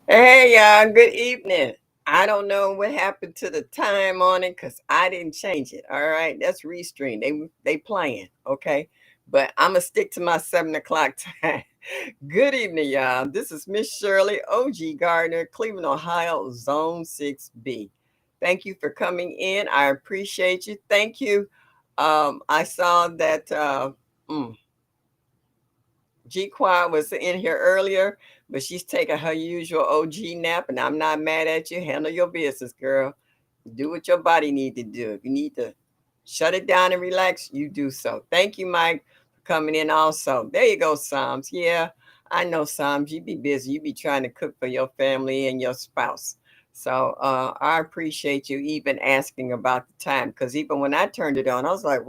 Hey, y'all. Good evening. I don't know what happened to the time on it because I didn't change it. All right, that's Restream. They playing, okay? But I'm gonna stick to my 7 o'clock time. Good evening, y'all. This is Miss Shirley, OG Gardner, Cleveland, Ohio, Zone 6B. Thank you for coming in. I appreciate you. Thank you. I saw that. Mm, G Quad was in here earlier, but she's taking her usual OG nap, and I'm not mad at you. Handle your business, girl. Do what your body need to do. If you need to shut it down and relax, you do so. Thank you, Mike, for coming in also. There you go, Psalms. Yeah, I know, Psalms. You be busy. You be trying to cook for your family and your spouse. So I appreciate you even asking about the time, because even when I turned it on, I was like,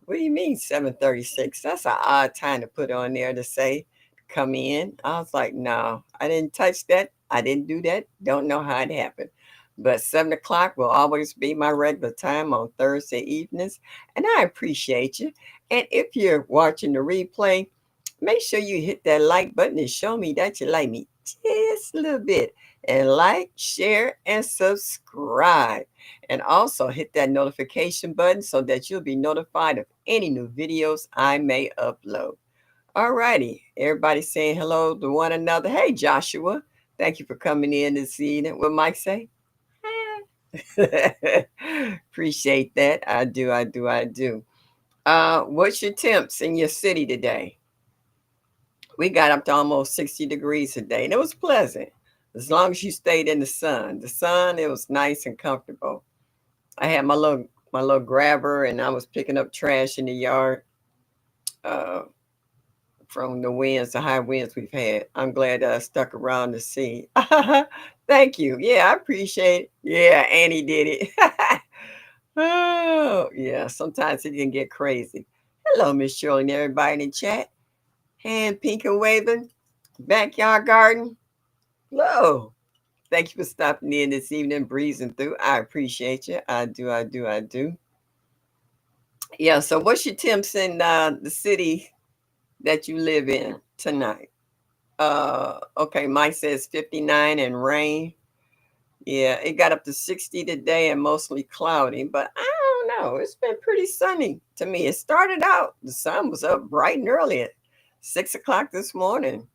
what do you mean 7:36? That's an odd time to put on there to say come in. I was like, no, I didn't touch that. I didn't do that. Don't know how it happened. But 7 o'clock will always be my regular time on Thursday evenings. And I appreciate you. And if you're watching the replay, make sure you hit that like button and show me that you like me just a little bit. And like, share, and subscribe. And also hit that notification button so that you'll be notified of any new videos I may upload. Alrighty, everybody saying hello to one another. Hey, Joshua, thank you for coming in this evening. What Mike say? Appreciate that. I do. What's your temps in your city today? We got up to almost 60 degrees today, and it was pleasant as long as you stayed in the sun. The sun, it was nice and comfortable. I had my little grabber, and I was picking up trash in the yard uh, from the winds, the high winds we've had. I'm glad that I stuck around to see. Thank you. Yeah, I appreciate it. Yeah, Annie did it. Oh, yeah. Sometimes it can get crazy. Hello, Miss Shirley, and everybody in the chat. Hand pink and waving. Backyard garden. Hello. Thank you for stopping in this evening, breezing through. I appreciate you. I do. Yeah, so what's your temps in the city that you live in tonight? Okay, Mike says 59 and rain. Yeah, it got up to 60 today and mostly cloudy, but I don't know. It's been pretty sunny to me. It started out, the sun was up bright and early at 6 o'clock this morning.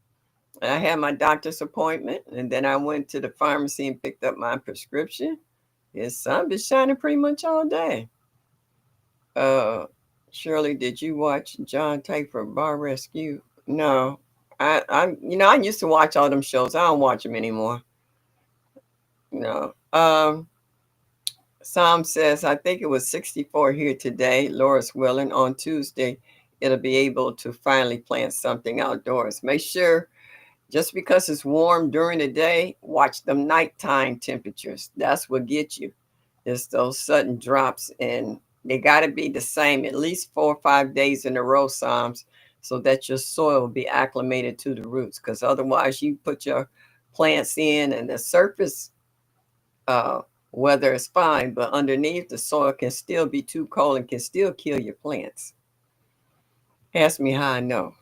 And I had my doctor's appointment, and then I went to the pharmacy and picked up my prescription. The sun been shining pretty much all day. Uh, Shirley, did you watch John Tafer Bar Rescue? No, I used to watch all them shows. I don't watch them anymore. No. Psalm says, I think it was 64 here today. Laura's willing on Tuesday. It'll be able to finally plant something outdoors. Make sure just because it's warm during the day, watch them nighttime temperatures. That's what gets you. It's those sudden drops, and they got to be the same at least 4 or 5 days in a row, Psalms, so that your soil will be acclimated to the roots. Because otherwise, you put your plants in, and the surface uh, weather is fine, but underneath, the soil can still be too cold and can still kill your plants. Ask me how I know.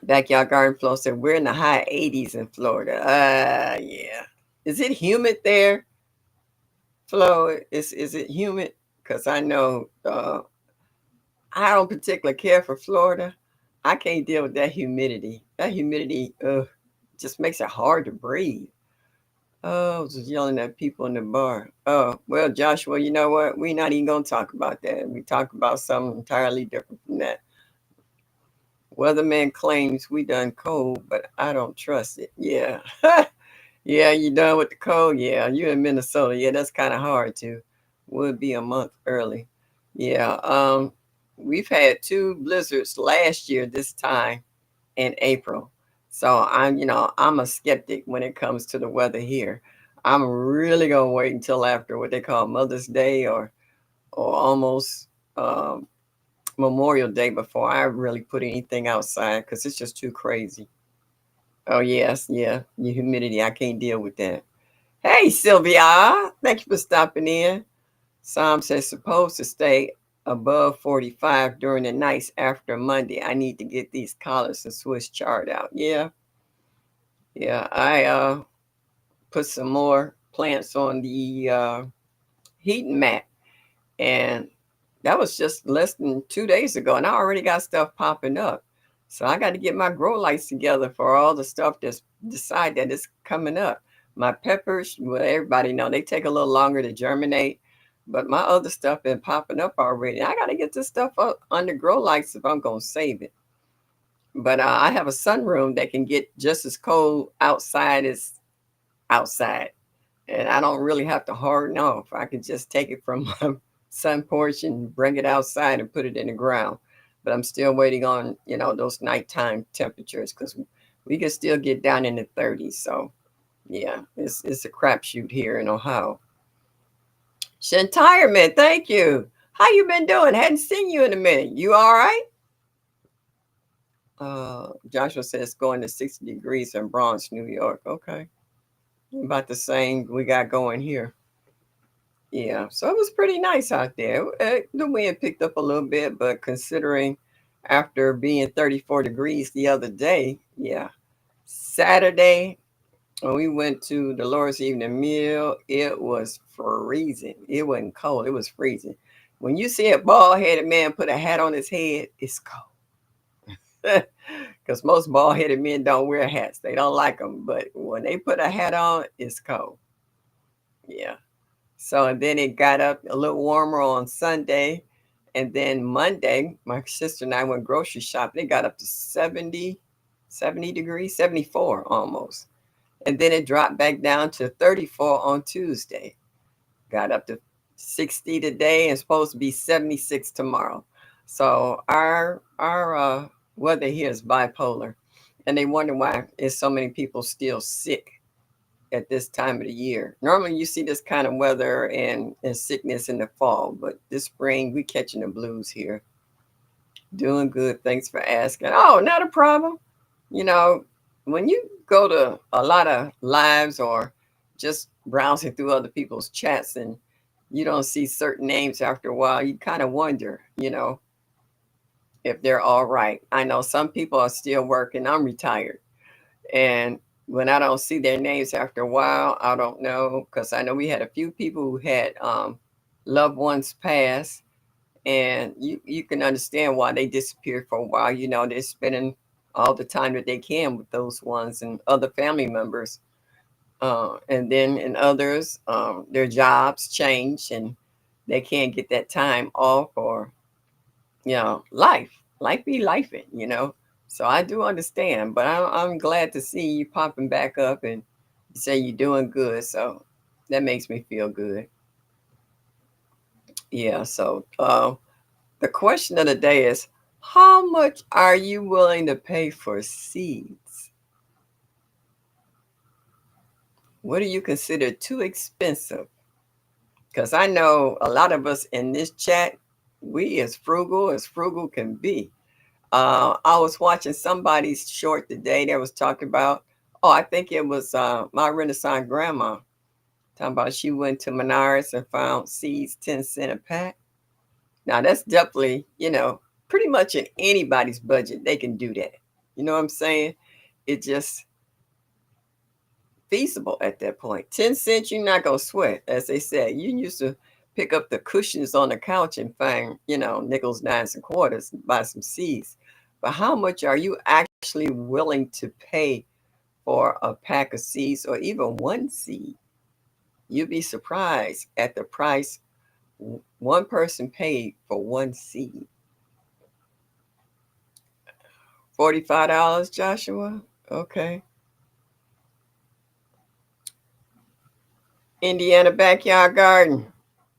Backyard Garden Flow said we're in the high 80s in Florida. Yeah. Is it humid there, Flo? Is it humid? Because I know I don't particularly care for Florida. I can't deal with that humidity. That humidity just makes it hard to breathe. Oh, I was just yelling at people in the bar. Oh, well, Joshua, you know what? We're not even going to talk about that. We talk about something entirely different from that. Weatherman claims we done cold, but I don't trust it. Yeah. Yeah, you done with the cold? Yeah, you in Minnesota. Yeah, that's kind of hard to. Would be a month early. Yeah, we've had two blizzards last year this time in April. So I'm a skeptic when it comes to the weather here. I'm really gonna wait until after what they call Mother's Day or almost um, Memorial Day before I really put anything outside because it's just too crazy. Oh yes, yeah, the humidity. I can't deal with that. Hey, Sylvia. Thank you for stopping in. Psalm says, supposed to stay above 45 during the nights after Monday. I need to get these collars and Swiss chard out. Yeah. Yeah, I put some more plants on the heating mat, and that was just less than 2 days ago, and I already got stuff popping up. So I got to get my grow lights together for all the stuff that's decide that is coming up. My peppers, well, everybody know they take a little longer to germinate, but my other stuff been popping up already. I got to get this stuff up under grow lights if I'm gonna save it. But I have a sunroom that can get just as cold outside as outside, and I don't really have to harden off. I can just take it from my sun porch and bring it outside and put it in the ground. But I'm still waiting on, those nighttime temperatures because we can still get down in the 30s. So yeah, it's a crapshoot here in Ohio. Shantirement, thank you. How you been doing? Hadn't seen you in a minute. You all right? Joshua says going to 60 degrees in Bronx, New York. Okay. About the same we got going here. Yeah, so it was pretty nice out there. The wind picked up a little bit, but considering after being 34 degrees the other day, yeah. Saturday, when we went to the Lord's evening meal, it was freezing. It wasn't cold, it was freezing. When you see a bald headed man put a hat on his head, it's cold. Because most bald headed men don't wear hats, they don't like them. But when they put a hat on, it's cold. Yeah. So and then it got up a little warmer on Sunday. And then Monday, my sister and I went grocery shopping. It got up to 70 degrees, 74 almost. And then it dropped back down to 34 on Tuesday. Got up to 60 today and supposed to be 76 tomorrow. So our weather here is bipolar. And they wonder why is so many people still sick at this time of the year. Normally you see this kind of weather and sickness in the fall, but this spring we catching the blues here. Doing good. Thanks for asking. Oh, not a problem. You know, when you go to a lot of lives or just browsing through other people's chats and you don't see certain names after a while, you kind of wonder, if they're all right. I know some people are still working. I'm retired. And when I don't see their names after a while, I don't know because I know we had a few people who had loved ones pass, and you can understand why they disappeared for a while. They're spending all the time that they can with those ones and other family members, and then in others, their jobs change and they can't get that time off or life be lifing. So I do understand, but I'm glad to see you popping back up and you say you're doing good. So that makes me feel good. Yeah. So the question of the day is, how much are you willing to pay for seeds? What do you consider too expensive? Because I know a lot of us in this chat, we as frugal can be. I was watching somebody's short today that was talking about, oh, I think it was my Renaissance grandma talking about she went to Menards and found seeds 10 cents a pack. Now that's definitely, pretty much in anybody's budget, they can do that. You know what I'm saying? It just feasible at that point. 10 cents, you're not gonna sweat. As they said, you used to pick up the cushions on the couch and find, nickels, dimes, and quarters, and buy some seeds. But how much are you actually willing to pay for a pack of seeds or even one seed? You'd be surprised at the price one person paid for one seed. $45, Joshua? Okay. Indiana Backyard Garden.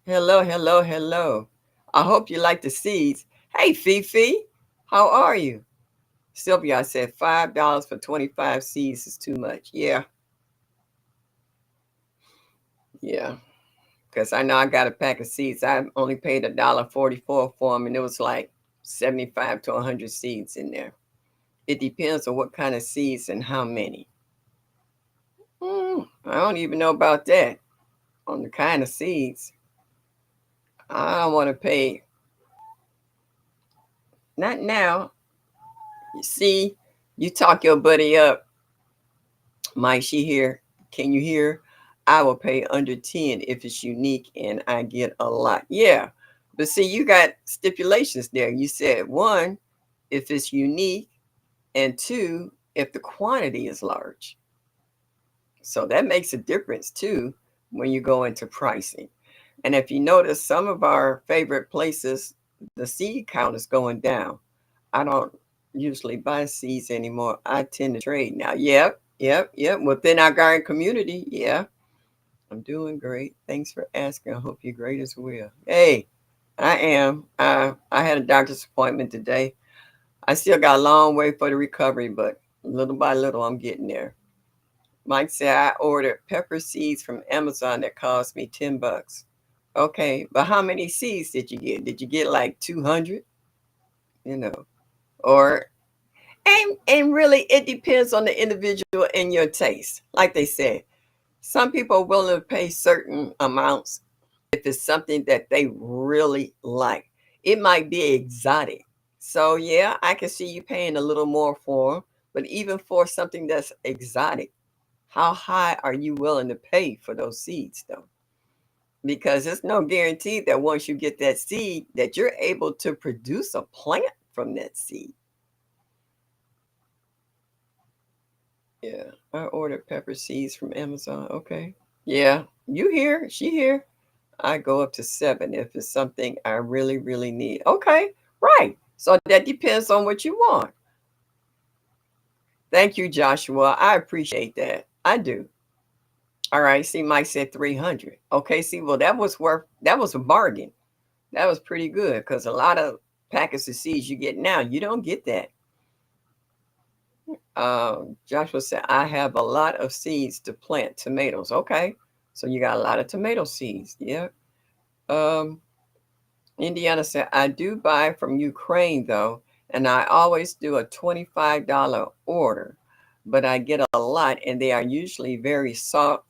Hello, hello, hello. I hope you like the seeds. Hey, Fifi, how are you? Sylvia said $5 for 25 seeds is too much. Yeah, yeah. Because I know I got a pack of seeds. I only paid $1.44 for them, and it was like 75 to 100 seeds in there. It depends on what kind of seeds and how many. I don't even know about that on the kind of seeds. I don't want to pay. Not now. You see, you talk your buddy up Might she hear? Can you hear? I will pay under 10 if it's unique and I get a lot. Yeah. But see, you got stipulations there. You said one, if it's unique, and two, if the quantity is large. So that makes a difference too when you go into pricing. And if you notice, some of our favorite places, the seed count is going down. I don't usually buy seeds anymore. I tend to trade now. Yep, yep, yep. Within our garden community, yeah, I'm doing great. Thanks for asking. I hope you're great as well. Hey, I am. I had a doctor's appointment today. I still got a long way for the recovery, but little by little, I'm getting there. Mike said I ordered pepper seeds from Amazon that cost me $10. Okay, but how many seeds did you get? Did you get like 200? You know, or and really it depends on the individual and your taste. Like they said, some people are willing to pay certain amounts if it's something that they really like. It might be exotic. So yeah, I can see you paying a little more for 'em, but even for something that's exotic, how high are you willing to pay for those seeds though? Because it's no guarantee that once you get that seed that you're able to produce a plant from that seed. Yeah, I ordered pepper seeds from Amazon. Okay. Yeah, you here, she here. I go up to 7 if it's something I really, really need. Okay, right. So that depends on what you want. Thank you, Joshua. I appreciate that. I do. All right. See, Mike said 300. Okay. See, well, that was a bargain. That was pretty good because a lot of packets of seeds you get now, you don't get that. Joshua said, I have a lot of seeds to plant tomatoes. Okay. So you got a lot of tomato seeds. Yeah. Um, Indiana said, I do buy from Ukraine though, and I always do a $25 order, but I get a lot and they are usually very sought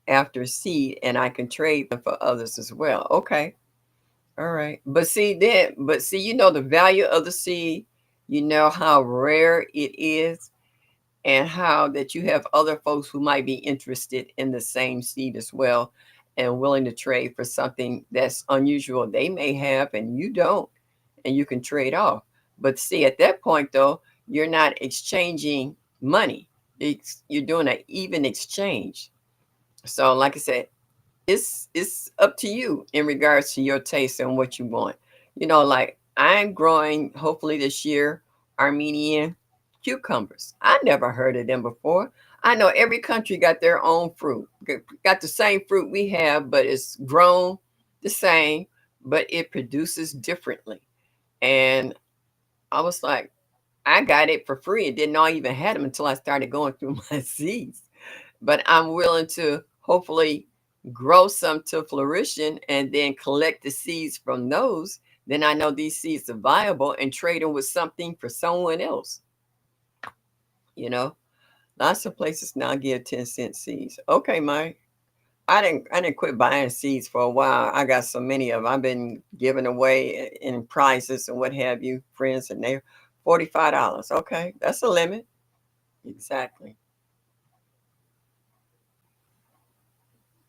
after seed and I can trade them for others as well. Okay. All right. But see, you know the value of the seed, you know how rare it is, and how that you have other folks who might be interested in the same seed as well and willing to trade for something that's unusual they may have and you don't, and you can trade off. But see, at that point though, you're not exchanging money. You're doing an even exchange. So like I said, it's up to you in regards to your taste and what you want. You know, like I'm growing hopefully this year Armenian cucumbers. I never heard of them before. I know every country got their own fruit, got the same fruit we have, but it's grown the same, but it produces differently. And I was like, I got it for free and didn't know I even had them until I started going through my seeds. But I'm willing to hopefully grow some to flourishing and then collect the seeds from those. Then I know these seeds are viable and trade them with something for someone else. You know, lots of places now give 10-cent seeds. Okay, Mike. I didn't quit buying seeds for a while. I got so many of them. I've been giving away in prizes and what have you, friends, and they're $45. Okay, that's a limit. Exactly.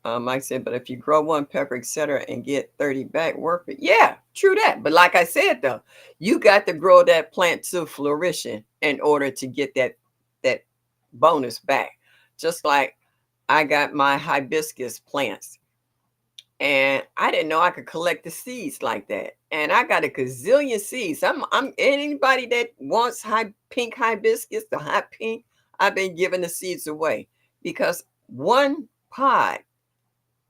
Mike said, but if you grow one pepper, etc., and get 30 back, worth it. Yeah, true that. But like I said though, you got to grow that plant to flourishing in order to get that bonus back. Just like I got my hibiscus plants. And I didn't know I could collect the seeds like that. And I got a gazillion seeds. I'm anybody that wants pink hibiscus, the hot pink, I've been giving the seeds away because one pod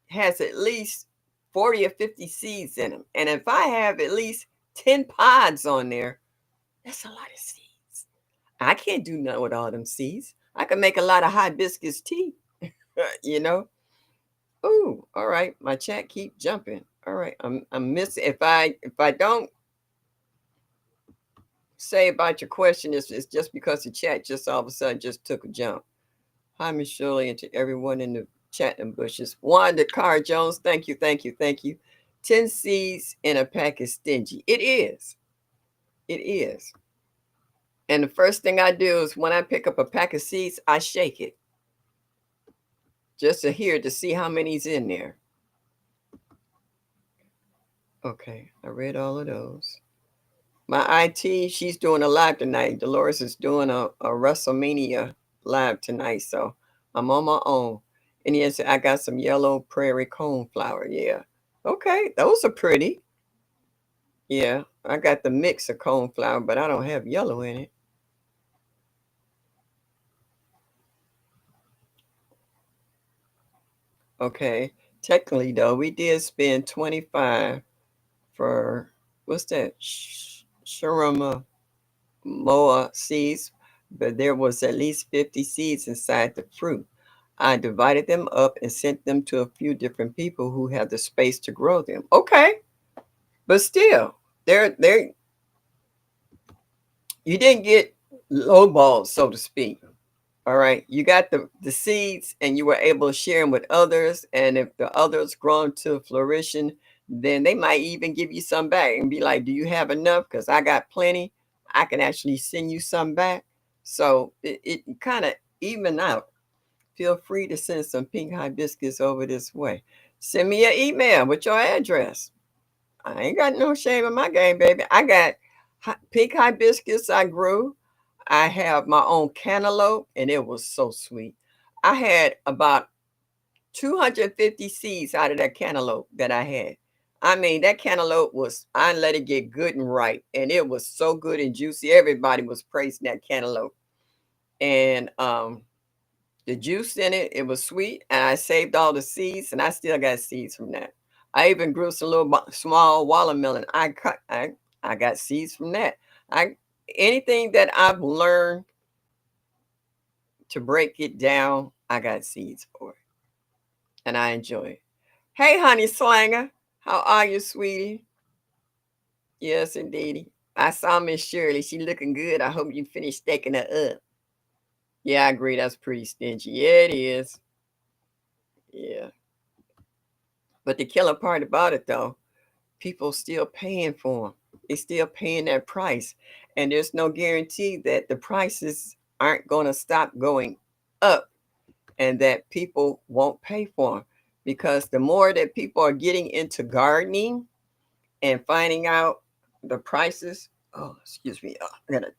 has at least 40 or 50 seeds in them. And if I have at least 10 pods on there, that's a lot of seeds. I can't do nothing with all them seeds. I can make a lot of hibiscus tea, you know. Ooh, all right. My chat keep jumping. All right. I'm missing if I don't say about your question, it's just because the chat just all of a sudden just took a jump. Hi, Miss Shirley, and to everyone in the chat and bushes. Wanda Carr Jones, thank you, thank you, thank you. 10 seeds in a pack is stingy. It is. It is. And the first thing I do is when I pick up a pack of seeds, I shake it. just to hear to see how many's in there. Okay, I read all of those. My IT, she's doing a live tonight. Dolores is doing a WrestleMania live tonight, so I'm on my own. And yes, I got some yellow prairie coneflower. Yeah. Okay, those are pretty. Yeah, I got the mix of coneflower, but I don't have yellow in it. Okay. Technically, though, we did spend 25 for what's that? Shurama moa seeds, but there was at least 50 seeds inside the fruit. I divided them up and sent them to a few different people who had the space to grow them. Okay, but still, they're you didn't get lowballed, so to speak. All right, you got the seeds, and you were able to share them with others. And if the others grown to fruition, then they might even give you some back and be like, "Do you have enough? Because I got plenty. I can actually send you some back." So it kind of even out. Feel free to send some pink hibiscus over this way. Send me an email with your address. I ain't got no shame in my game, baby. I got pink hibiscus I grew. I have my own cantaloupe, and it was so sweet. I had about 250 seeds out of that cantaloupe that I had. I mean, that cantaloupe was, I let it get good and ripe, and it was so good and juicy. Everybody was praising that cantaloupe. And the juice in it, it was sweet, and I saved all the seeds, and I still got seeds from that. I even grew some little small watermelon. I got seeds from that. I anything that I've learned to break it down, I got seeds for it, and I enjoy it. Hey, honey slanger, how are you, sweetie? Yes, indeedy. I saw Miss Shirley. She looking good. I hope you finished staking her up. Yeah, I agree. That's pretty stingy. Yeah, it is. Yeah. But the killer part about it, though, people still paying for them. They still paying that price, and there's no guarantee that the prices aren't going to stop going up, and that people won't pay for them, because the more that people are getting into gardening and finding out the prices. Oh, excuse me. I gotta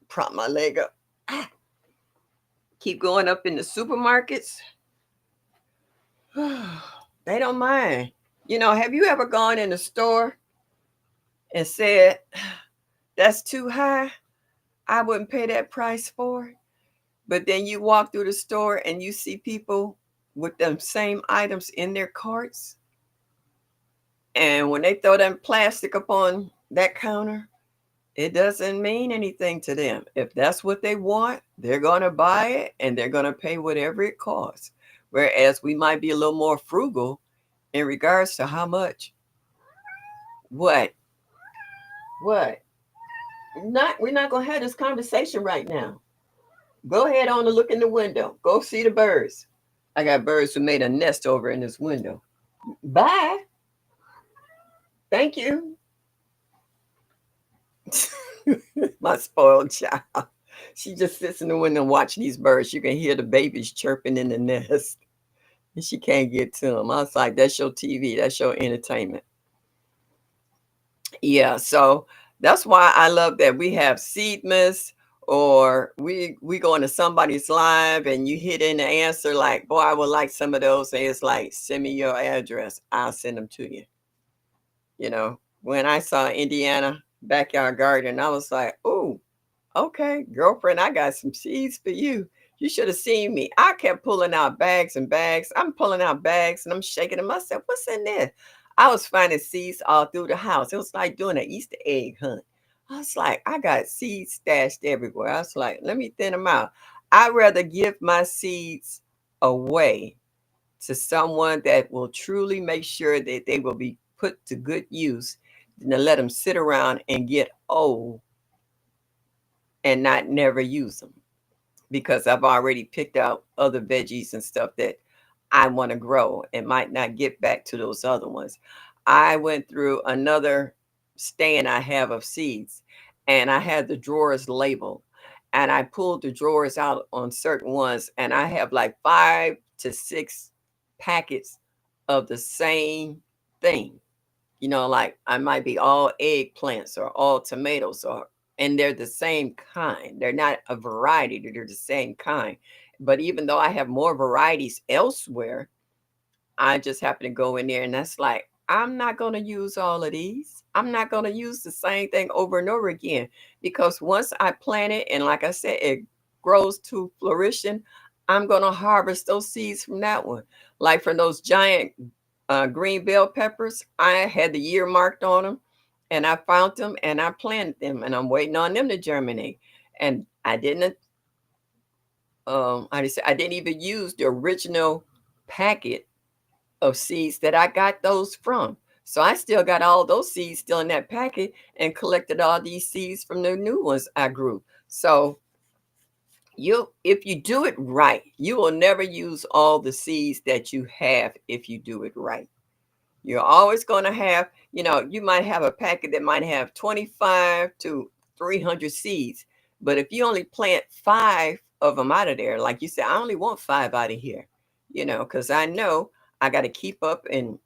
prop my leg up. Ah, keep going up in the supermarkets. They don't mind. Have you ever gone in the store and said, "That's too high. I wouldn't pay that price for it." But then you walk through the store and you see people with them same items in their carts. And when they throw them plastic upon that counter, it doesn't mean anything to them. If that's what they want, they're going to buy it, and they're going to pay whatever it costs. Whereas we might be a little more frugal in regards to how much. What? What? We're not going to have this conversation right now. Go ahead on and look in the window. Go see the birds. I got birds who made a nest over in this window. Bye. Thank you. My spoiled child. She just sits in the window and watch these birds. You can hear the babies chirping in the nest. And she can't get to them. I was like, that's your TV. That's your entertainment. Yeah, so that's why I love that we have Seedmas, or we go into somebody's live and you hit in the answer like, boy, I would like some of those. And it's like, send me your address. I'll send them to you. When I saw Indiana backyard garden, I was like, oh, okay, girlfriend, I got some seeds for you. You should have seen me. I kept pulling out bags and bags. I'm pulling out bags and I'm shaking them myself. What's in there? I was finding seeds all through the house. It was like doing an Easter egg hunt. I was like, I got seeds stashed everywhere. I was like, let me thin them out. I'd rather give my seeds away to someone that will truly make sure that they will be put to good use than to let them sit around and get old and not never use them, because I've already picked out other veggies and stuff that I want to grow and might not get back to those other ones. I went through another stand I have of seeds, and I had the drawers labeled. and I pulled the drawers out on certain ones, and I have like 5 to 6 packets of the same thing. Like I might be all eggplants or all tomatoes, and they're the same kind. They're not a variety, they're the same kind. But even though I have more varieties elsewhere, I just happen to go in there, and that's like, I'm not going to use all of these. I'm not going to use the same thing over and over again, because once I plant it, and like I said, it grows to flourishing, I'm going to harvest those seeds from that one. Like from those giant green bell peppers, I had the year marked on them, and I found them and I planted them, and I'm waiting on them to germinate. And I didn't, I didn't even use the original packet of seeds that I got those from. So I still got all those seeds still in that packet, and collected all these seeds from the new ones I grew. So if you do it right, you will never use all the seeds that you have if you do it right. You're always going to have, you might have a packet that might have 25 to 300 seeds. But if you only plant 5 of them out of there, like you said, I only want 5 out of here, because I know I got to keep up and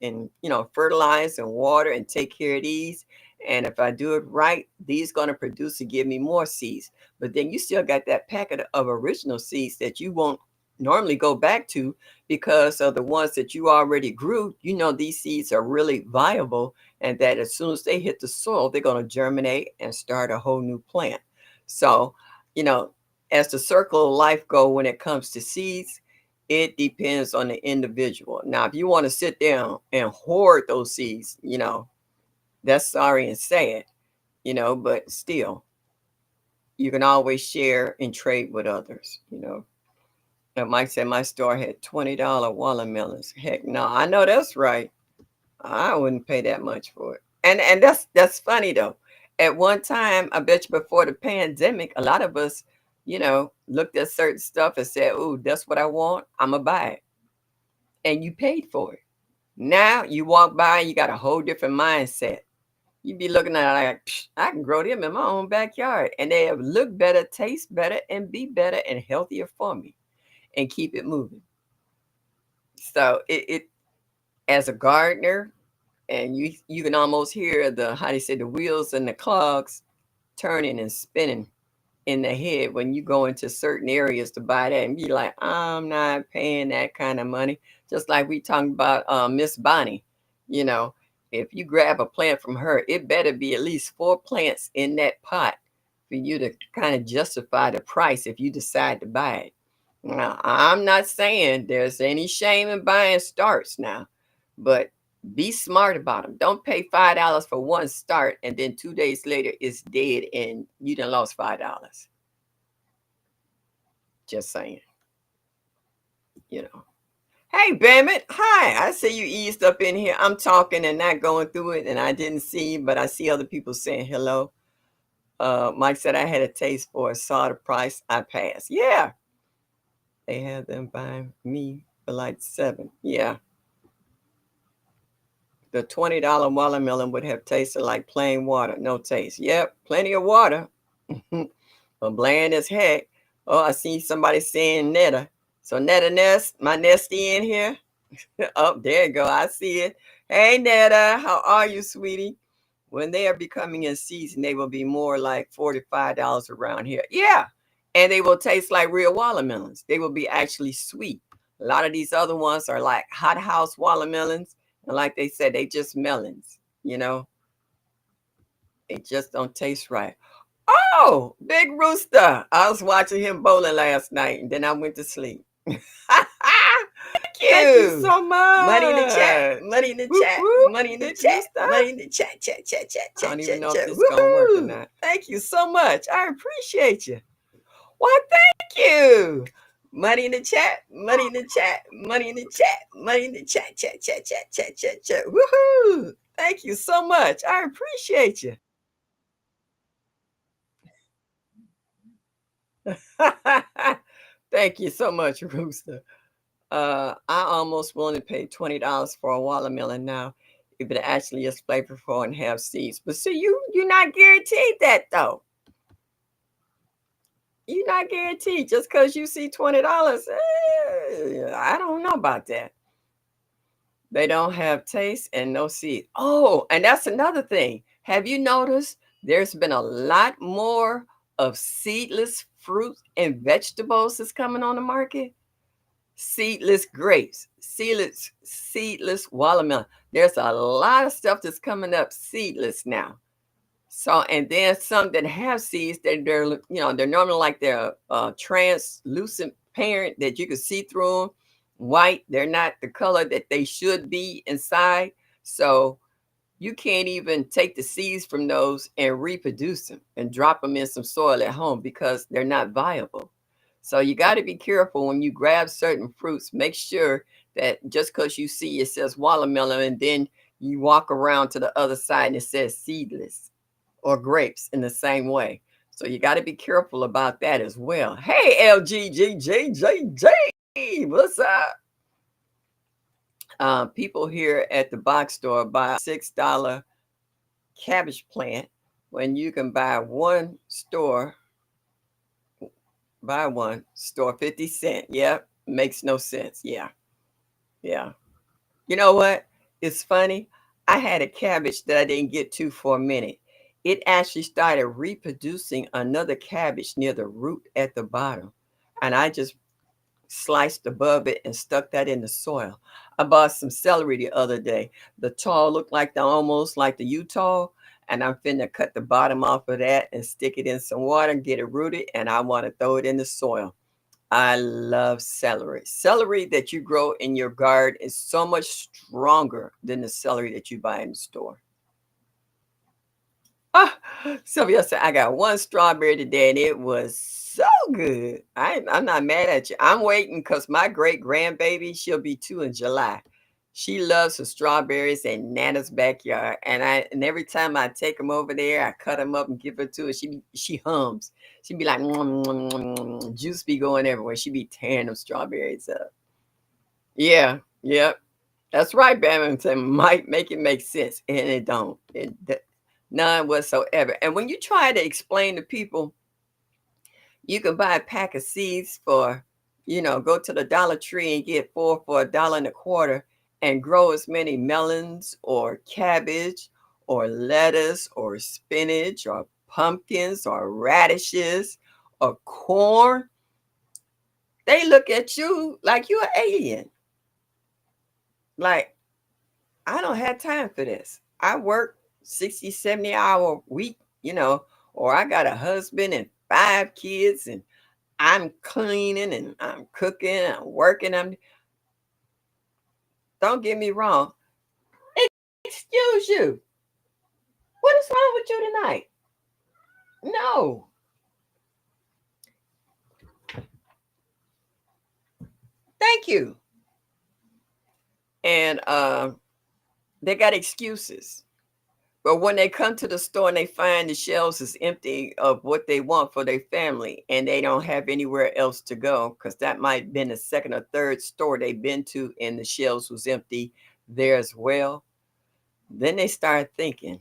fertilize and water and take care of these. And if I do it right, these going to produce and give me more seeds. But then you still got that packet of original seeds that you won't normally go back to, because of the ones that you already grew. These seeds are really viable, and that as soon as they hit the soil, they're going to germinate and start a whole new plant. So, you know, as the circle of life go when it comes to seeds, it depends on the individual. Now, if you want to sit down and hoard those seeds, that's sorry and sad, but still, you can always share and trade with others. And Mike said my store had $20 watermelons. Heck no, I know that's right. I wouldn't pay that much for it. And that's funny though. At one time, I bet you before the pandemic, a lot of us, looked at certain stuff and said, "Ooh, that's what I want. I'ma buy it." And you paid for it. Now you walk by, you got a whole different mindset. You be looking at it like, "Psh, I can grow them in my own backyard, and they look better, taste better, and be better and healthier for me," and keep it moving. So it as a gardener, and you can almost hear the how they say the wheels and the clogs turning and spinning in the head when you go into certain areas to buy that, and be like, I'm not paying that kind of money. Just like we talking about Miss Bonnie, you know, if you grab a plant from her, it better be at least 4 plants in that pot for you to kind of justify the price if you decide to buy it. Now, I'm not saying there's any shame in buying starts now, but be smart about them. Don't pay $5 for one start, and then 2 days later it's dead and you done lost $5. Just saying, you know. Hey, Bammit. Hi. I see you eased up in here. I'm talking and not going through it, and I didn't see you, but I see other people saying hello. Mike said I had a taste for it, saw the price, I passed. Yeah, they had them by me for like 7. Yeah. The $20 watermelon would have tasted like plain water, no taste. Yep, plenty of water, but bland as heck. Oh, I see somebody saying Netta. So Netta Nest, my Nesty in here. Oh, there you go. I see it. Hey Netta, how are you, sweetie? When they are becoming in season, they will be more like $45 around here. Yeah, and they will taste like real watermelons. They will be actually sweet. A lot of these other ones are like hot house watermelons, and like they said, they just melons. They just don't taste right. Oh, Big Rooster! I was watching him bowling last night, and then I went to sleep. Thank Thank you you. so much. Money in the chat. Money in the Whoop, chat. whoop. Money in the Big chat. Rooster. Money in the chat. Chat. Chat. Chat. I don't Chat. even Chat. know if Chat. this is gonna work or Woohoo! not. Thank you so much. I appreciate you. Why, thank you. Money in the chat. Money in the chat. Money in the chat. Money in the chat. Chat. Chat. Chat. Chat. Chat. Chat. Woohoo! Thank you so much. I appreciate you. Thank you so much, Rooster. I almost willing to pay $20 for a watermelon now if it actually is flavorful and have seeds. But see, you're not guaranteed that though. You're not guaranteed just because you see $20. I don't know about that. They don't have taste and no seed. Oh, and that's another thing. Have you noticed there's been a lot more of seedless fruit and vegetables that's coming on the market? Seedless grapes, seedless watermelon. There's a lot of stuff that's coming up seedless now. So, and then some that have seeds that they're normally like they're translucent parent that you can see through them, white. They're not the color that they should be inside. So you can't even take the seeds from those and reproduce them and drop them in some soil at home because they're not viable. So you got to be careful when you grab certain fruits. Make sure that just because you see it says watermelon and then you walk around to the other side and it says seedless, or grapes in the same way. So you got to be careful about that as well. Hey, LGGJJJ, what's up? People here at the box store buy a $6 cabbage plant when you can buy one store 50 cents. Yep, makes no sense. Yeah, yeah. You know what? It's funny. I had a cabbage that I didn't get to for a minute. It actually started reproducing another cabbage near the root at the bottom. And I just sliced above it and stuck that in the soil. I bought some celery the other day. The tall looked like almost like the Utah. And I'm finna cut the bottom off of that and stick it in some water, get it rooted, and I want to throw it in the soil. I love celery. Celery that you grow in your garden is so much stronger than the celery that you buy in the store. Ah, Sylvia said, I got one strawberry today and it was so good. I'm not mad at you. I'm waiting because my great grandbaby, she'll be 2 in July. She loves her strawberries in Nana's backyard. And every time I take them over there, I cut them up and give her to her. She hums. She be like, "Mwah, mwah, mwah, mwah." Juice be going everywhere. She be tearing them strawberries up. Yeah, yep. That's right, Badminton might make it make sense, and it don't. None whatsoever. And when you try to explain to people, you can buy a pack of seeds for, go to the Dollar Tree and get four for $1.25 and grow as many melons or cabbage or lettuce or spinach or pumpkins or radishes or corn. They look at you like you're an alien. Like, I don't have time for this. I work 60, 70-hour week, or I got a husband and 5 kids and I'm cleaning and I'm cooking, I'm working. Don't get me wrong. Excuse you. What is wrong with you tonight? No. Thank you. And they got excuses. But when they come to the store and they find the shelves is empty of what they want for their family and they don't have anywhere else to go, because that might have been the second or third store they've been to and the shelves was empty there as well, then they start thinking,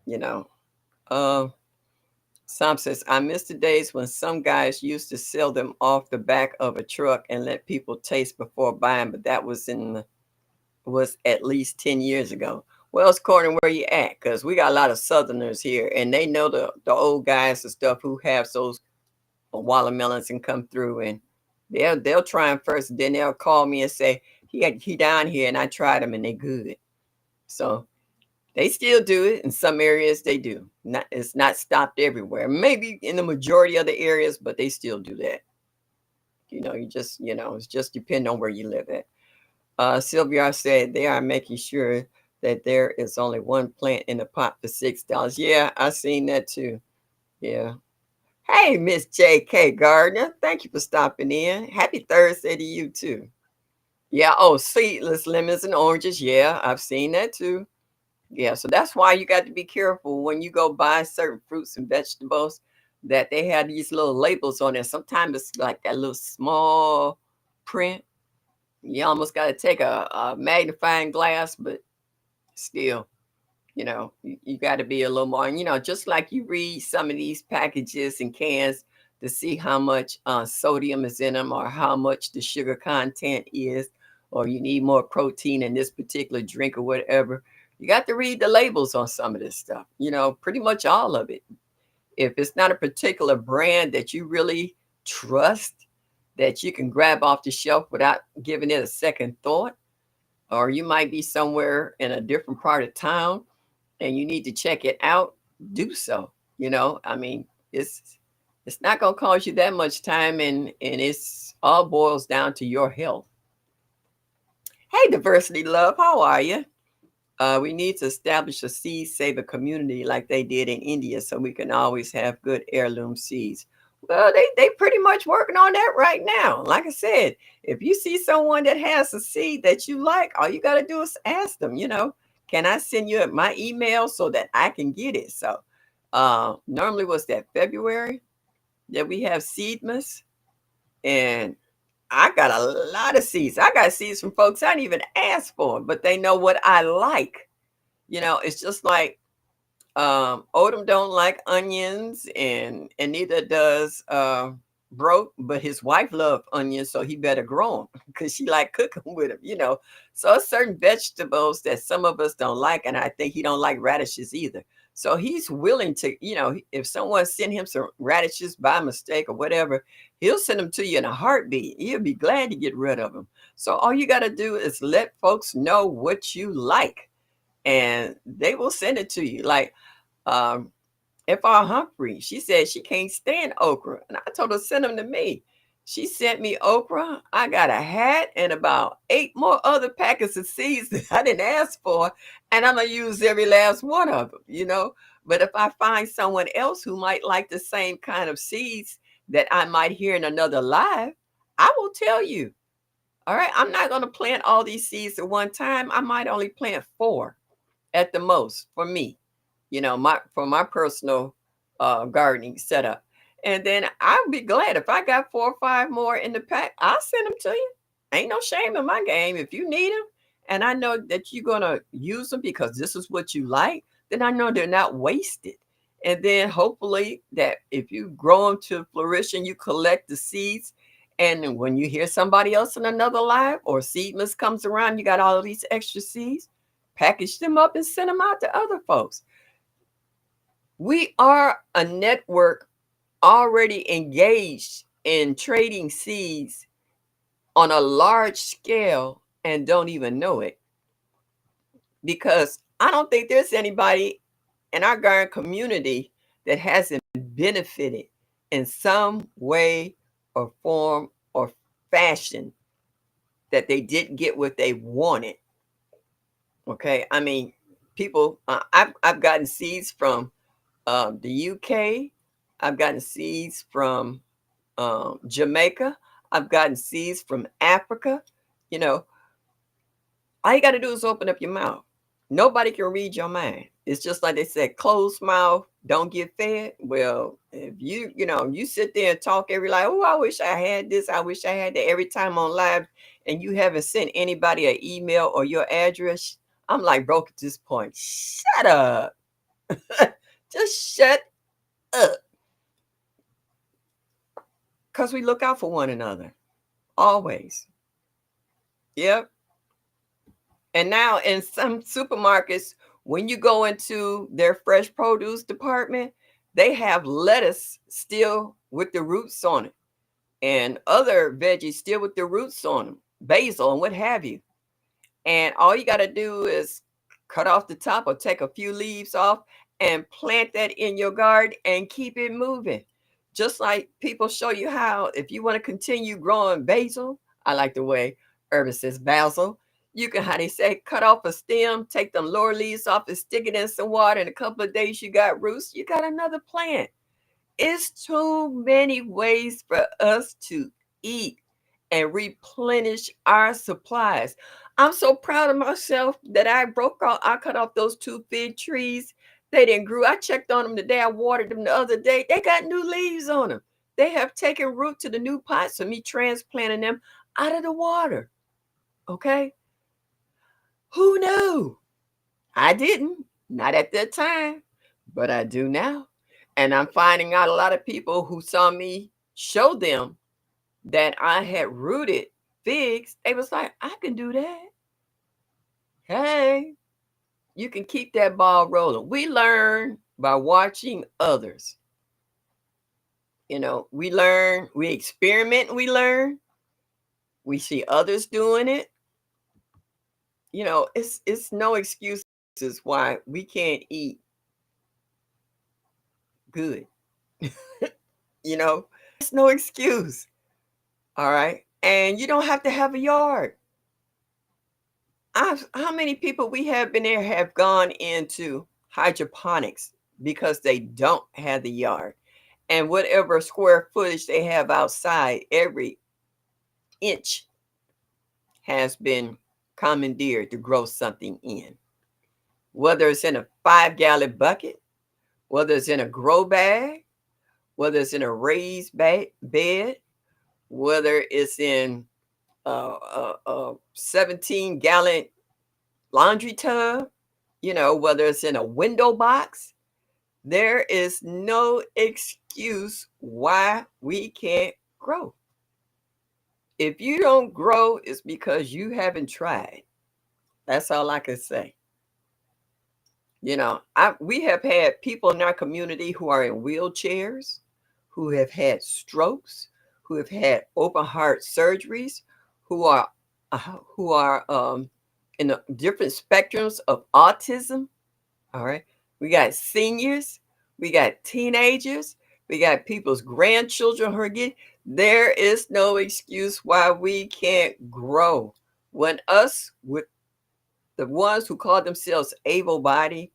you know, uh, some says, I miss the days when some guys used to sell them off the back of a truck and let people taste before buying, but that was at least 10 years ago. Well, it's according where you at, because we got a lot of Southerners here, and they know the old guys and stuff who have those watermelons and come through, and they'll try them first, and then they'll call me and say he down here, and I tried them and they good. So they still do it in some areas. They do. Not it's not stopped everywhere. Maybe in the majority of the areas, but they still do that. It's just depend on where you live at. Sylvia said they are making sure that there is only one plant in the pot for $6. Yeah, I seen that too. Yeah. Hey, Miss J.K. Gardner, thank you for stopping in. Happy Thursday to you too. Yeah. Oh, seedless lemons and oranges. Yeah, I've seen that too. Yeah. So that's why you got to be careful when you go buy certain fruits and vegetables that they have these little labels on there. Sometimes it's like that little small print. You almost got to take a magnifying glass, but still, you got to be a little more, just like you read some of these packages and cans, to see how much sodium is in them or how much the sugar content is, or you need more protein in this particular drink or whatever. You got to read the labels on some of this stuff, pretty much all of it. If it's not a particular brand that you really trust, that you can grab off the shelf without giving it a second thought, or you might be somewhere in a different part of town and you need to check it out, do so. I mean, it's not going to cost you that much time, and it's all boils down to your health. Hey, diversity love, how are you? We need to establish a seed saver community like they did in India so we can always have good heirloom seeds. Well, they pretty much working on that right now. Like I said, if you see someone that has a seed that you like, all you got to do is ask them, can I send you my email so that I can get it? So normally was that February that we have Seedmas, and I got a lot of seeds. I got seeds from folks I didn't even ask for, but they know what I like. It's just like Odom don't like onions, and neither does Broke, but his wife loved onions, so he better grow them because she like cooking with them. So certain vegetables that some of us don't like, and I think he don't like radishes either. So he's willing to, if someone send him some radishes by mistake or whatever, he'll send them to you in a heartbeat. He'll be glad to get rid of them. So all you got to do is let folks know what you like, and they will send it to you. Like um, F.R. Humphrey, she said she can't stand okra, and I told her send them to me. She sent me okra. I got a hat and about 8 more other packets of seeds that I didn't ask for, and I'm gonna use every last one of them. But if I find someone else who might like the same kind of seeds that I might hear in another live, I will tell you. All right, I'm not gonna plant all these seeds at one time. I might only plant 4 at the most for me, my personal gardening setup. And then I'll be glad if I got 4 or 5 more in the pack, I'll send them to you. Ain't no shame in my game. If you need them and I know that you're gonna use them because this is what you like, then I know they're not wasted. And then hopefully that if you grow them to flourishing, you collect the seeds. And when you hear somebody else in another live or Seedmas comes around, you got all of these extra seeds, package them up and send them out to other folks. We are a network already engaged in trading seeds on a large scale and don't even know it, because I don't think there's anybody in our garden community that hasn't benefited in some way or form or fashion that they didn't get what they wanted. Okay, I mean, people, I've gotten seeds from the UK. I've gotten seeds from Jamaica. I've gotten seeds from Africa. You know, all you got to do is open up your mouth. Nobody can read your mind. It's just like they said, closed mouth don't get fed. Well, if you sit there and talk every like, oh, I wish I had this, I wish I had that every time on live, and you haven't sent anybody an email or your address. I'm like broke at this point. Shut up. Just shut up. Because we look out for one another. Always. Yep. And now in some supermarkets, when you go into their fresh produce department, they have lettuce still with the roots on it, and other veggies still with the roots on them, basil and what have you. And all you got to do is cut off the top or take a few leaves off and plant that in your garden and keep it moving. Just like people show you how, if you want to continue growing basil, I like the way Urban says basil. You can, how they say, cut off a stem, take them lower leaves off and stick it in some water. In a couple of days, you got roots, you got another plant. It's too many ways for us to eat and replenish our supplies. I'm so proud of myself that I cut off those 2 fig trees. They didn't grow. I checked on them the day I watered them the other day. They got new leaves on them. They have taken root to the new pots for me transplanting them out of the water. Okay? Who knew? I didn't. Not at that time, but I do now. And I'm finding out a lot of people who saw me show them that I had rooted figs, they was like, I can do that. Hey, you can keep that ball rolling. We learn by watching others. We learn, we experiment, we learn. We see others doing it. It's no excuses why we can't eat good. It's no excuse. All right. And you don't have to have a yard. How many people we have been there have gone into hydroponics because they don't have the yard? And whatever square footage they have outside, every inch has been commandeered to grow something in. Whether it's in a 5-gallon bucket, whether it's in a grow bag, whether it's in a raised bed, whether it's in a 17-gallon laundry tub, whether it's in a window box, there is no excuse why we can't grow. If you don't grow, it's because you haven't tried. That's all I can say. We have had people in our community who are in wheelchairs, who have had strokes, who have had open heart surgeries, who are in the different spectrums of autism. All right, we got seniors, we got teenagers, we got people's grandchildren who are getting. There is no excuse why we can't grow. When us with the ones who call themselves able-bodied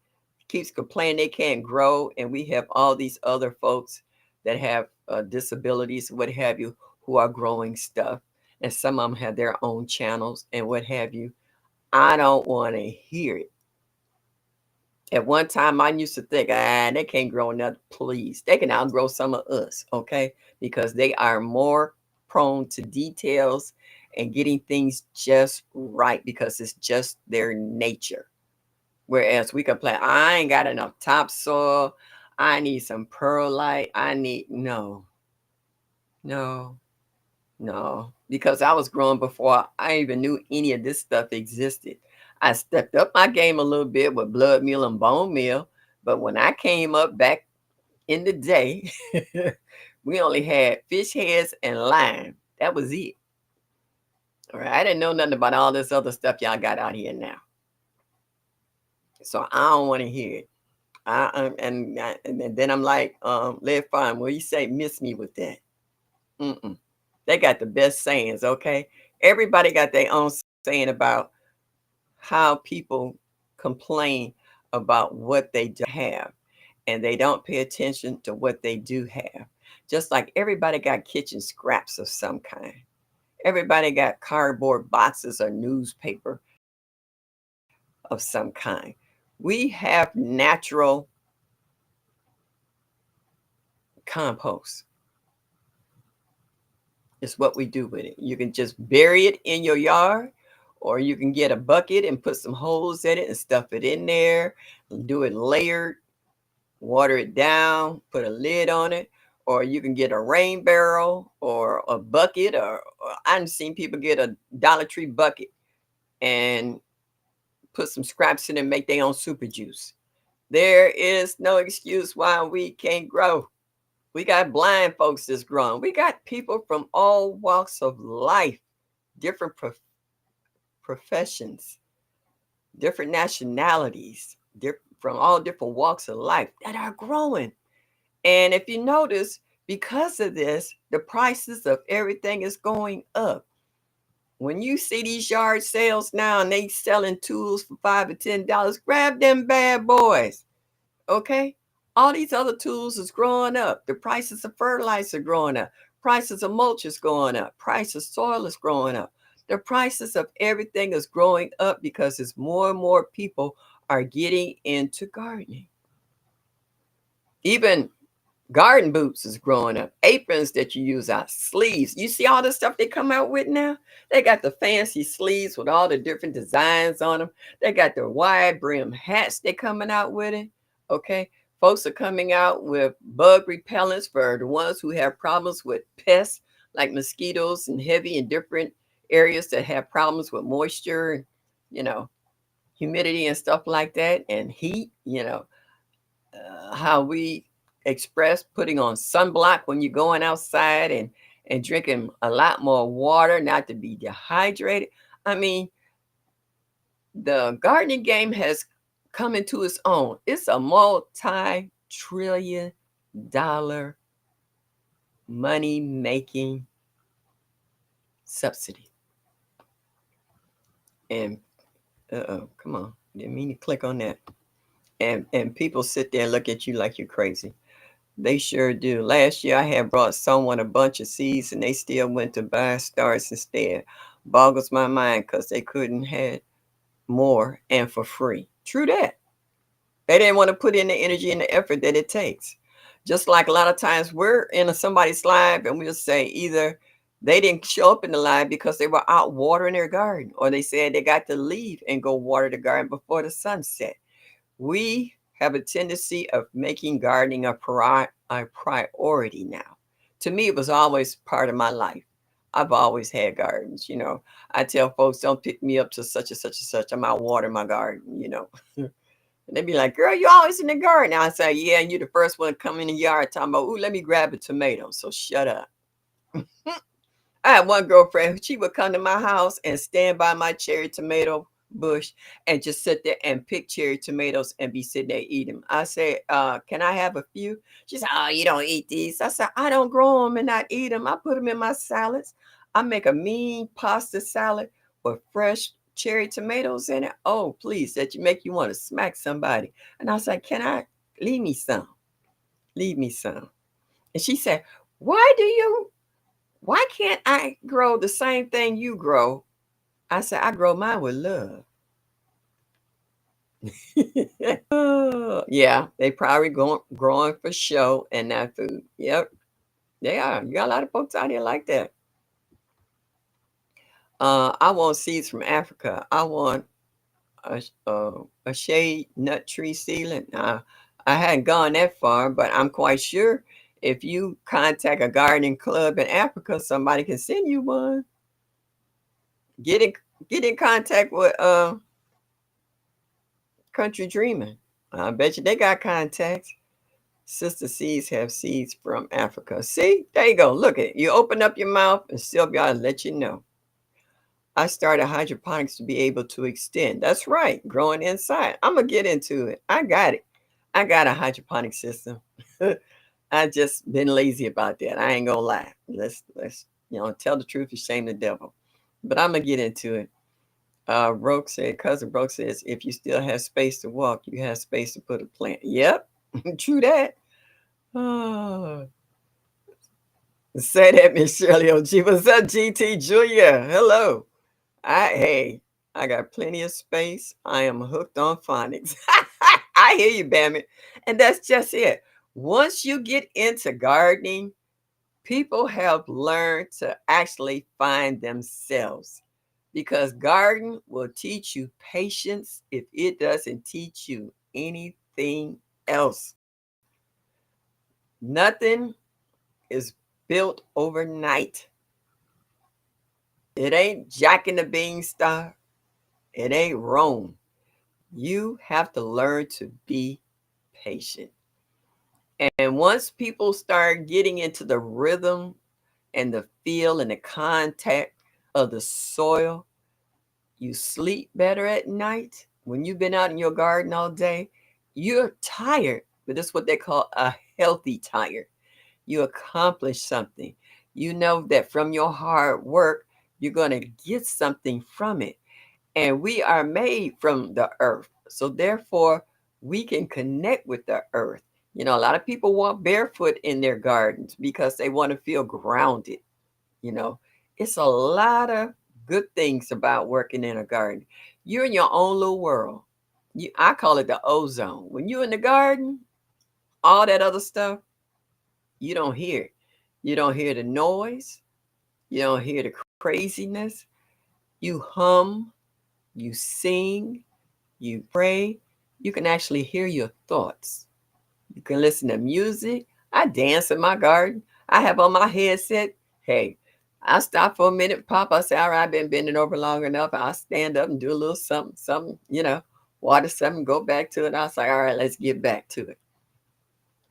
keeps complaining they can't grow, and we have all these other folks that have disabilities, what have you, who are growing stuff, and some of them have their own channels and what have you. I don't want to hear it. At one time, I used to think, they can't grow nothing. Please, they can outgrow some of us, okay? Because they are more prone to details and getting things just right because it's just their nature. Whereas we can play, I ain't got enough topsoil. I need some perlite. No, no, no. Because I was growing before I even knew any of this stuff existed. I stepped up my game a little bit with blood meal and bone meal. But when I came up back in the day, we only had fish heads and lime. That was it. All right. I didn't know nothing about all this other stuff y'all got out here now. So I don't want to hear it. And then I'm like, Lead Farm, what you say? Miss me with that. They got the best sayings, okay? Everybody got their own saying about how people complain about what they don't have, and they don't pay attention to what they do have. Just like everybody got kitchen scraps of some kind. Everybody got cardboard boxes or newspaper of some kind. We have natural compost. It's what we do with it. You can just bury it in your yard, or you can get a bucket and put some holes in it and stuff it in there, do it layered, water it down, put a lid on it, or you can get a rain barrel or a bucket, or I've seen people get a Dollar Tree bucket and put some scraps in it and make their own super juice. There is no excuse why we can't grow. We got blind folks that's growing. We got people from all walks of life, different professions, different nationalities, from all different walks of life that are growing. And if you notice, because of this, the prices of everything is going up. When you see these yard sales now and they selling tools for $5 or $10, grab them bad boys. Okay? All these other tools is growing up. The prices of fertilizer growing up. Prices of mulch is going up. Price of soil is growing up. The prices of everything is growing up because as more and more people are getting into gardening. Even garden boots is growing up. Aprons that you use out, sleeves. You see all the stuff they come out with now? They got the fancy sleeves with all the different designs on them. They got the wide brim hats they coming out with it. Okay. folks are coming out with bug repellents for the ones who have problems with pests like mosquitoes and heavy and different areas that have problems with moisture and, you know, humidity and stuff like that, and heat, how we express putting on sunblock when you're going outside and drinking a lot more water not to be dehydrated. I mean, the gardening game has come into its own. It's a multi-trillion dollar money making subsidy. And come on, didn't mean to click on that. And people sit there and look at you like you're crazy. They sure do. Last year I had brought someone a bunch of seeds and they still went to buy stars instead. Boggles my mind because they couldn't have more and for free. True that. They didn't want to put in the energy and the effort that it takes. Just like a lot of times we're in somebody's live and we'll say either they didn't show up in the live because they were out watering their garden, or they said they got to leave and go water the garden before the sun set. We have a tendency of making gardening a priority now. To me, it was always part of my life. I've always had gardens, I tell folks, don't pick me up to such and such and such. I'm out watering my garden. And they be like, girl, you always in the garden. I say, yeah, and you're the first one to come in the yard talking about, ooh, let me grab a tomato. So shut up. I had one girlfriend, she would come to my house and stand by my cherry tomato bush and just sit there and pick cherry tomatoes and be sitting there eating them. I said, can I have a few? She said, oh, you don't eat these. I said, I don't grow them and not eat them. I put them in my salads. I make a mean pasta salad with fresh cherry tomatoes in it. Oh, please, that you make you want to smack somebody. And I was like, can I leave me some? Leave me some. And she said, why can't I grow the same thing you grow? I said, I grow mine with love. Oh, yeah, they probably growing for show and not food. Yep, they are. You got a lot of folks out here like that. I want seeds from Africa. I want a shade nut tree seedling. I hadn't gone that far, but I'm quite sure if you contact a gardening club in Africa, somebody can send you one. Get in get in contact with Country Dreaming. I bet you they got contacts. Sister Seeds have seeds from Africa. See, there you go. Look at it. You open up your mouth and Sylvia will let you know. I started hydroponics to be able to extend. That's right, growing inside. I'm gonna get into it. I got it. I got a hydroponic system. I just been lazy about that. I ain't gonna lie. Let's tell the truth and shame the devil. But I'm gonna get into it. Cousin Broke says, if you still have space to walk, you have space to put a plant. Yep, true that. Oh, say that, Miss Shirley OG. What's up, GT Julia? Hello. I got plenty of space. I am hooked on phonics. I hear you, Bammy. And that's just it. Once you get into gardening, people have learned to actually find themselves, because garden will teach you patience if it doesn't teach you anything else. Nothing is built overnight. It ain't Jack and the Beanstalk. It ain't Rome. You have to learn to be patient. And once people start getting into the rhythm and the feel and the contact of the soil, you sleep better at night. When you've been out in your garden all day, you're tired, but that's what they call a healthy tired. You accomplish something. You know that from your hard work, you're going to get something from it. And we are made from the earth. So therefore, we can connect with the earth. A lot of people walk barefoot in their gardens because they want to feel grounded. You know, it's a lot of good things about working in a garden. You're in your own little world. I call it the ozone. When you're in the garden, all that other stuff, you don't hear it. You don't hear the noise. You don't hear the craziness. You hum, you sing, you pray. You can actually hear your thoughts. You can listen to music. I dance in my garden. I have on my headset. Hey, I stop for a minute, pop. I say, all right, I've been bending over long enough. I'll stand up and do a little something, something, water something, go back to it. I was like, all right, let's get back to it.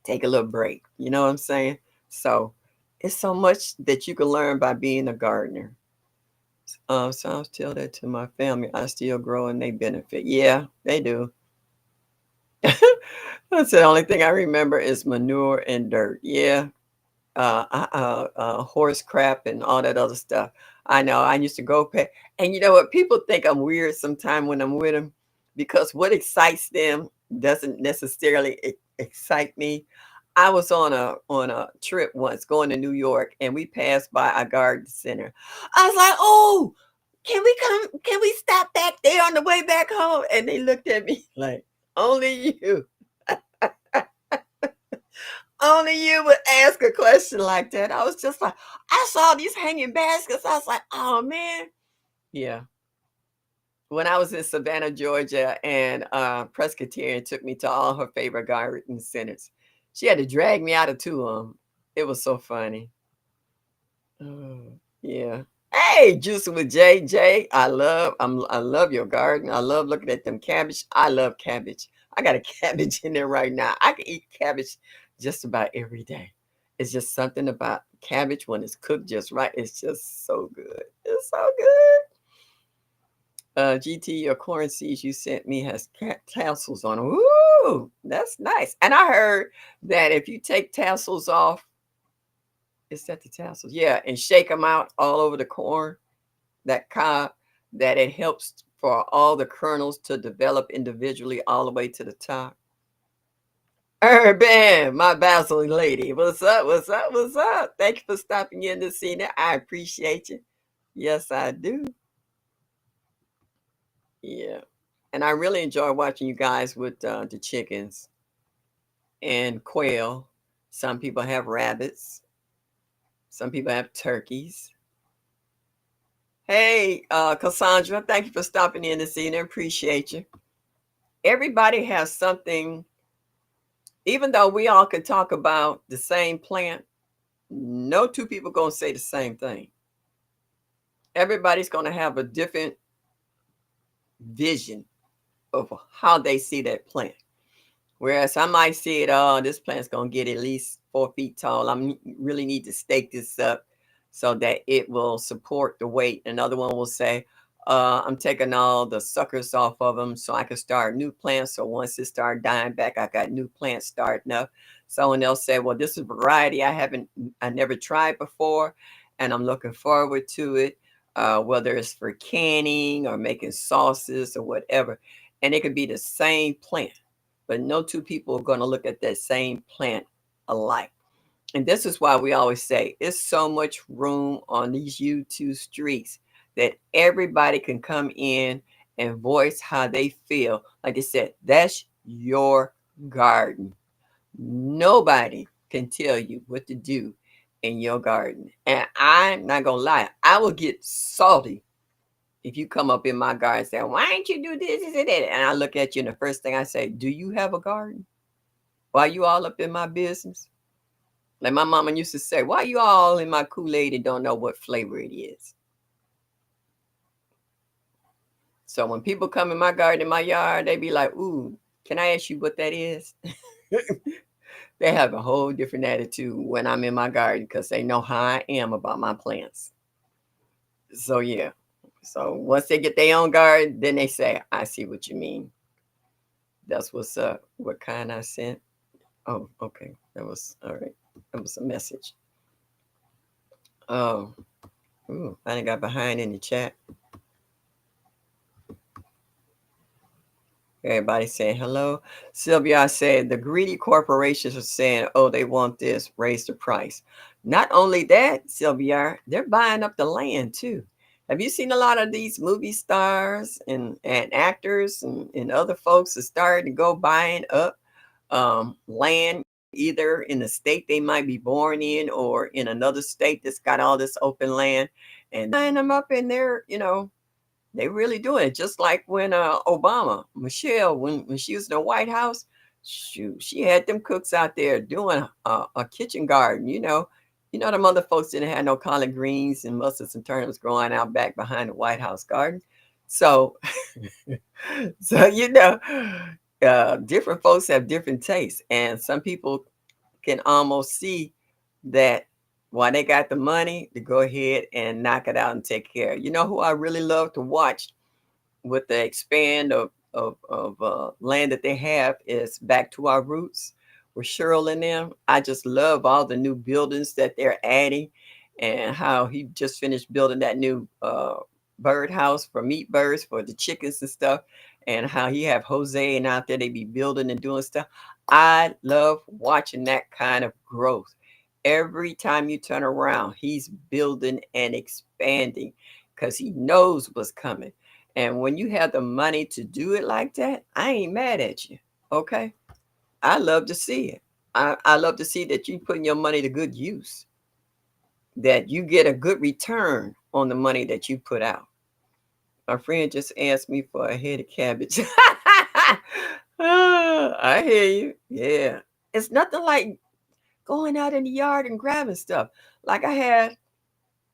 Take a little break. You know what I'm saying? So it's so much that you can learn by being a gardener. So I'll tell that to my family. I still grow and they benefit. Yeah, they do. That's the only thing I remember is manure and dirt. Yeah, horse crap and all that other stuff. I know. I used to go pay, and you know what? People think I'm weird sometimes when I'm with them, because what excites them doesn't necessarily excite me. I was on a trip once going to New York, and we passed by a garden center. I was like, "Oh, can we come? Can we stop back there on the way back home?" And they looked at me like, "Only you." Only you would ask a question like that. I was just like, I saw these hanging baskets. I was like, oh man. Yeah. When I was in Savannah, Georgia, and Presbyterian took me to all her favorite garden centers, she had to drag me out of two of them. It was so funny. Oh, yeah. Hey, Juice with JJ. I love your garden. I love looking at them cabbage. I love cabbage. I got a cabbage in there right now. I can eat cabbage just about every day. It's just something about cabbage when it's cooked just right. It's just so good. It's so good. GT, your corn seeds you sent me has tassels on them. Ooh, that's nice. And I heard that if you take tassels off, is that the tassels? Yeah, and shake them out all over the corn, that cob, that it helps for all the kernels to develop individually all the way to the top. Urban, my Basil lady. What's up? What's up? What's up? Thank you for stopping in to see that. I appreciate you. Yes, I do. Yeah. And I really enjoy watching you guys with the chickens and quail. Some people have rabbits. Some people have turkeys. Hey, Cassandra, thank you for stopping in this evening. Appreciate you. Everybody has something, even though we all can talk about the same plant, no two people going to say the same thing. Everybody's going to have a different vision of how they see that plant. Whereas I might see it, oh, this plant's going to get at least 4 feet tall. I really need to stake this up so that it will support the weight. Another one will say, I'm taking all the suckers off of them so I can start new plants. So once it start dying back, I got new plants starting up. Someone else said, well, this is a variety I never tried before, and I'm looking forward to it, whether it's for canning or making sauces or whatever. And it could be the same plant, but no two people are going to look at that same plant alike. And this is why we always say it's so much room on these YouTube streets that everybody can come in and voice how they feel. Like I said, that's your garden. Nobody can tell you what to do in your garden. And I'm not going to lie, I will get salty if you come up in my garden and say, why don't you do this, and that? And I look at you and the first thing I say, do you have a garden? Why you all up in my business? Like my mama used to say, why you all in my Kool-Aid and don't know what flavor it is? So when people come in my garden, in my yard, they be like, ooh, can I ask you what that is? They have a whole different attitude when I'm in my garden because they know how I am about my plants. So yeah. So once they get their own garden, then they say, I see what you mean. That's what's up. What kind I sent? Oh, okay. That was all right. That was a message. Oh, ooh, I done got behind in the chat. Everybody saying hello. Sylvia said the greedy corporations are saying, oh, they want this, raise the price. Not only that, Sylvia, they're buying up the land too. Have you seen a lot of these movie stars and actors and other folks are starting to go buying up land either in the state they might be born in or in another state that's got all this open land and buying them up in there, they really doing it. Just like when Obama, Michelle, when she was in the White House, Shoot, she had them cooks out there doing a kitchen garden. You know them other folks didn't have no collard greens and mustards and turnips growing out back behind the White House garden. So, so different folks have different tastes, and some people can almost see that while they got the money to go ahead and knock it out and take care. You know who I really love to watch with the expand of land that they have is Back to Our Roots with Cheryl and them. I just love all the new buildings that they're adding and how he just finished building that new bird house for meat birds for the chickens and stuff, and how he have Jose and out there they be building and doing stuff. I love watching that kind of growth. Every time you turn around, he's building and expanding because he knows what's coming. And when you have the money to do it like that, I ain't mad at you. Okay. I love to see it. I love to see that you putting your money to good use, that you get a good return on the money that you put out. My friend just asked me for a head of cabbage. I hear you. Yeah. It's nothing like going out in the yard and grabbing stuff. Like I had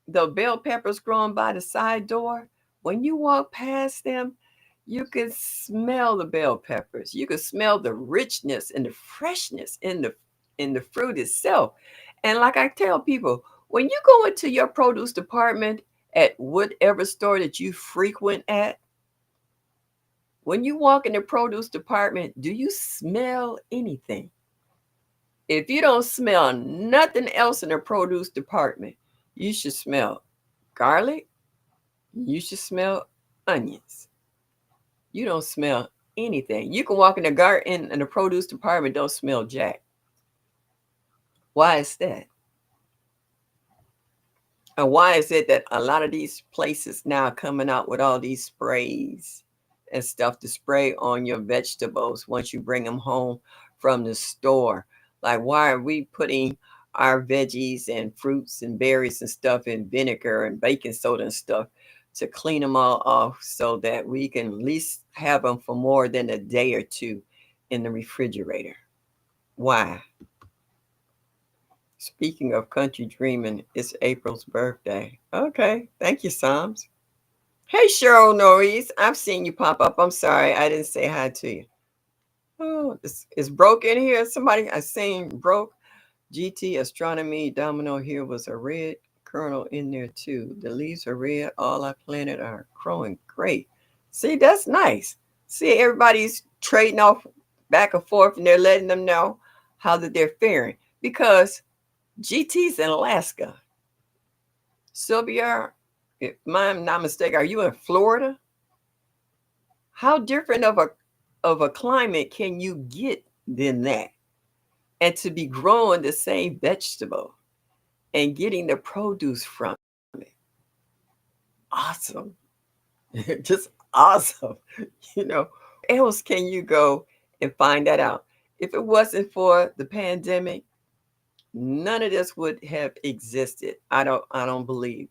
the bell peppers growing by the side door. When you walk past them, you could smell the bell peppers. You could smell the richness and the freshness in the fruit itself. And like I tell people, when you go into your produce department at whatever store that you frequent at, when you walk in the produce department, do you smell anything? If you don't smell nothing else in the produce department, you should smell garlic, you should smell onions. You don't smell anything. You can walk in the garden in the produce department, don't smell jack. Why is that? And why is it that a lot of these places now are coming out with all these sprays and stuff to spray on your vegetables once you bring them home from the store? Like, why are we putting our veggies and fruits and berries and stuff in vinegar and baking soda and stuff to clean them all off so that we can at least have them for more than a day or two in the refrigerator? Why? Speaking of country dreaming, it's April's birthday. Okay, thank you, Psalms. Hey, Cheryl Norris, I've seen you pop up. I'm sorry, I didn't say hi to you. Oh, is Broke in here? Somebody I seen Broke. GT Astronomy Domino here was a red kernel in there too. The leaves are red. All I planted are growing great. See, that's nice. See, everybody's trading off back and forth, and they're letting them know how that they're faring because GT's in Alaska. Sylvia, if I'm not mistaken, are you in Florida? How different of a climate can you get than that? And to be growing the same vegetable and getting the produce from it. Awesome. Just awesome. You know, where else can you go and find that out? If it wasn't for the pandemic, none of this would have existed. I don't believe.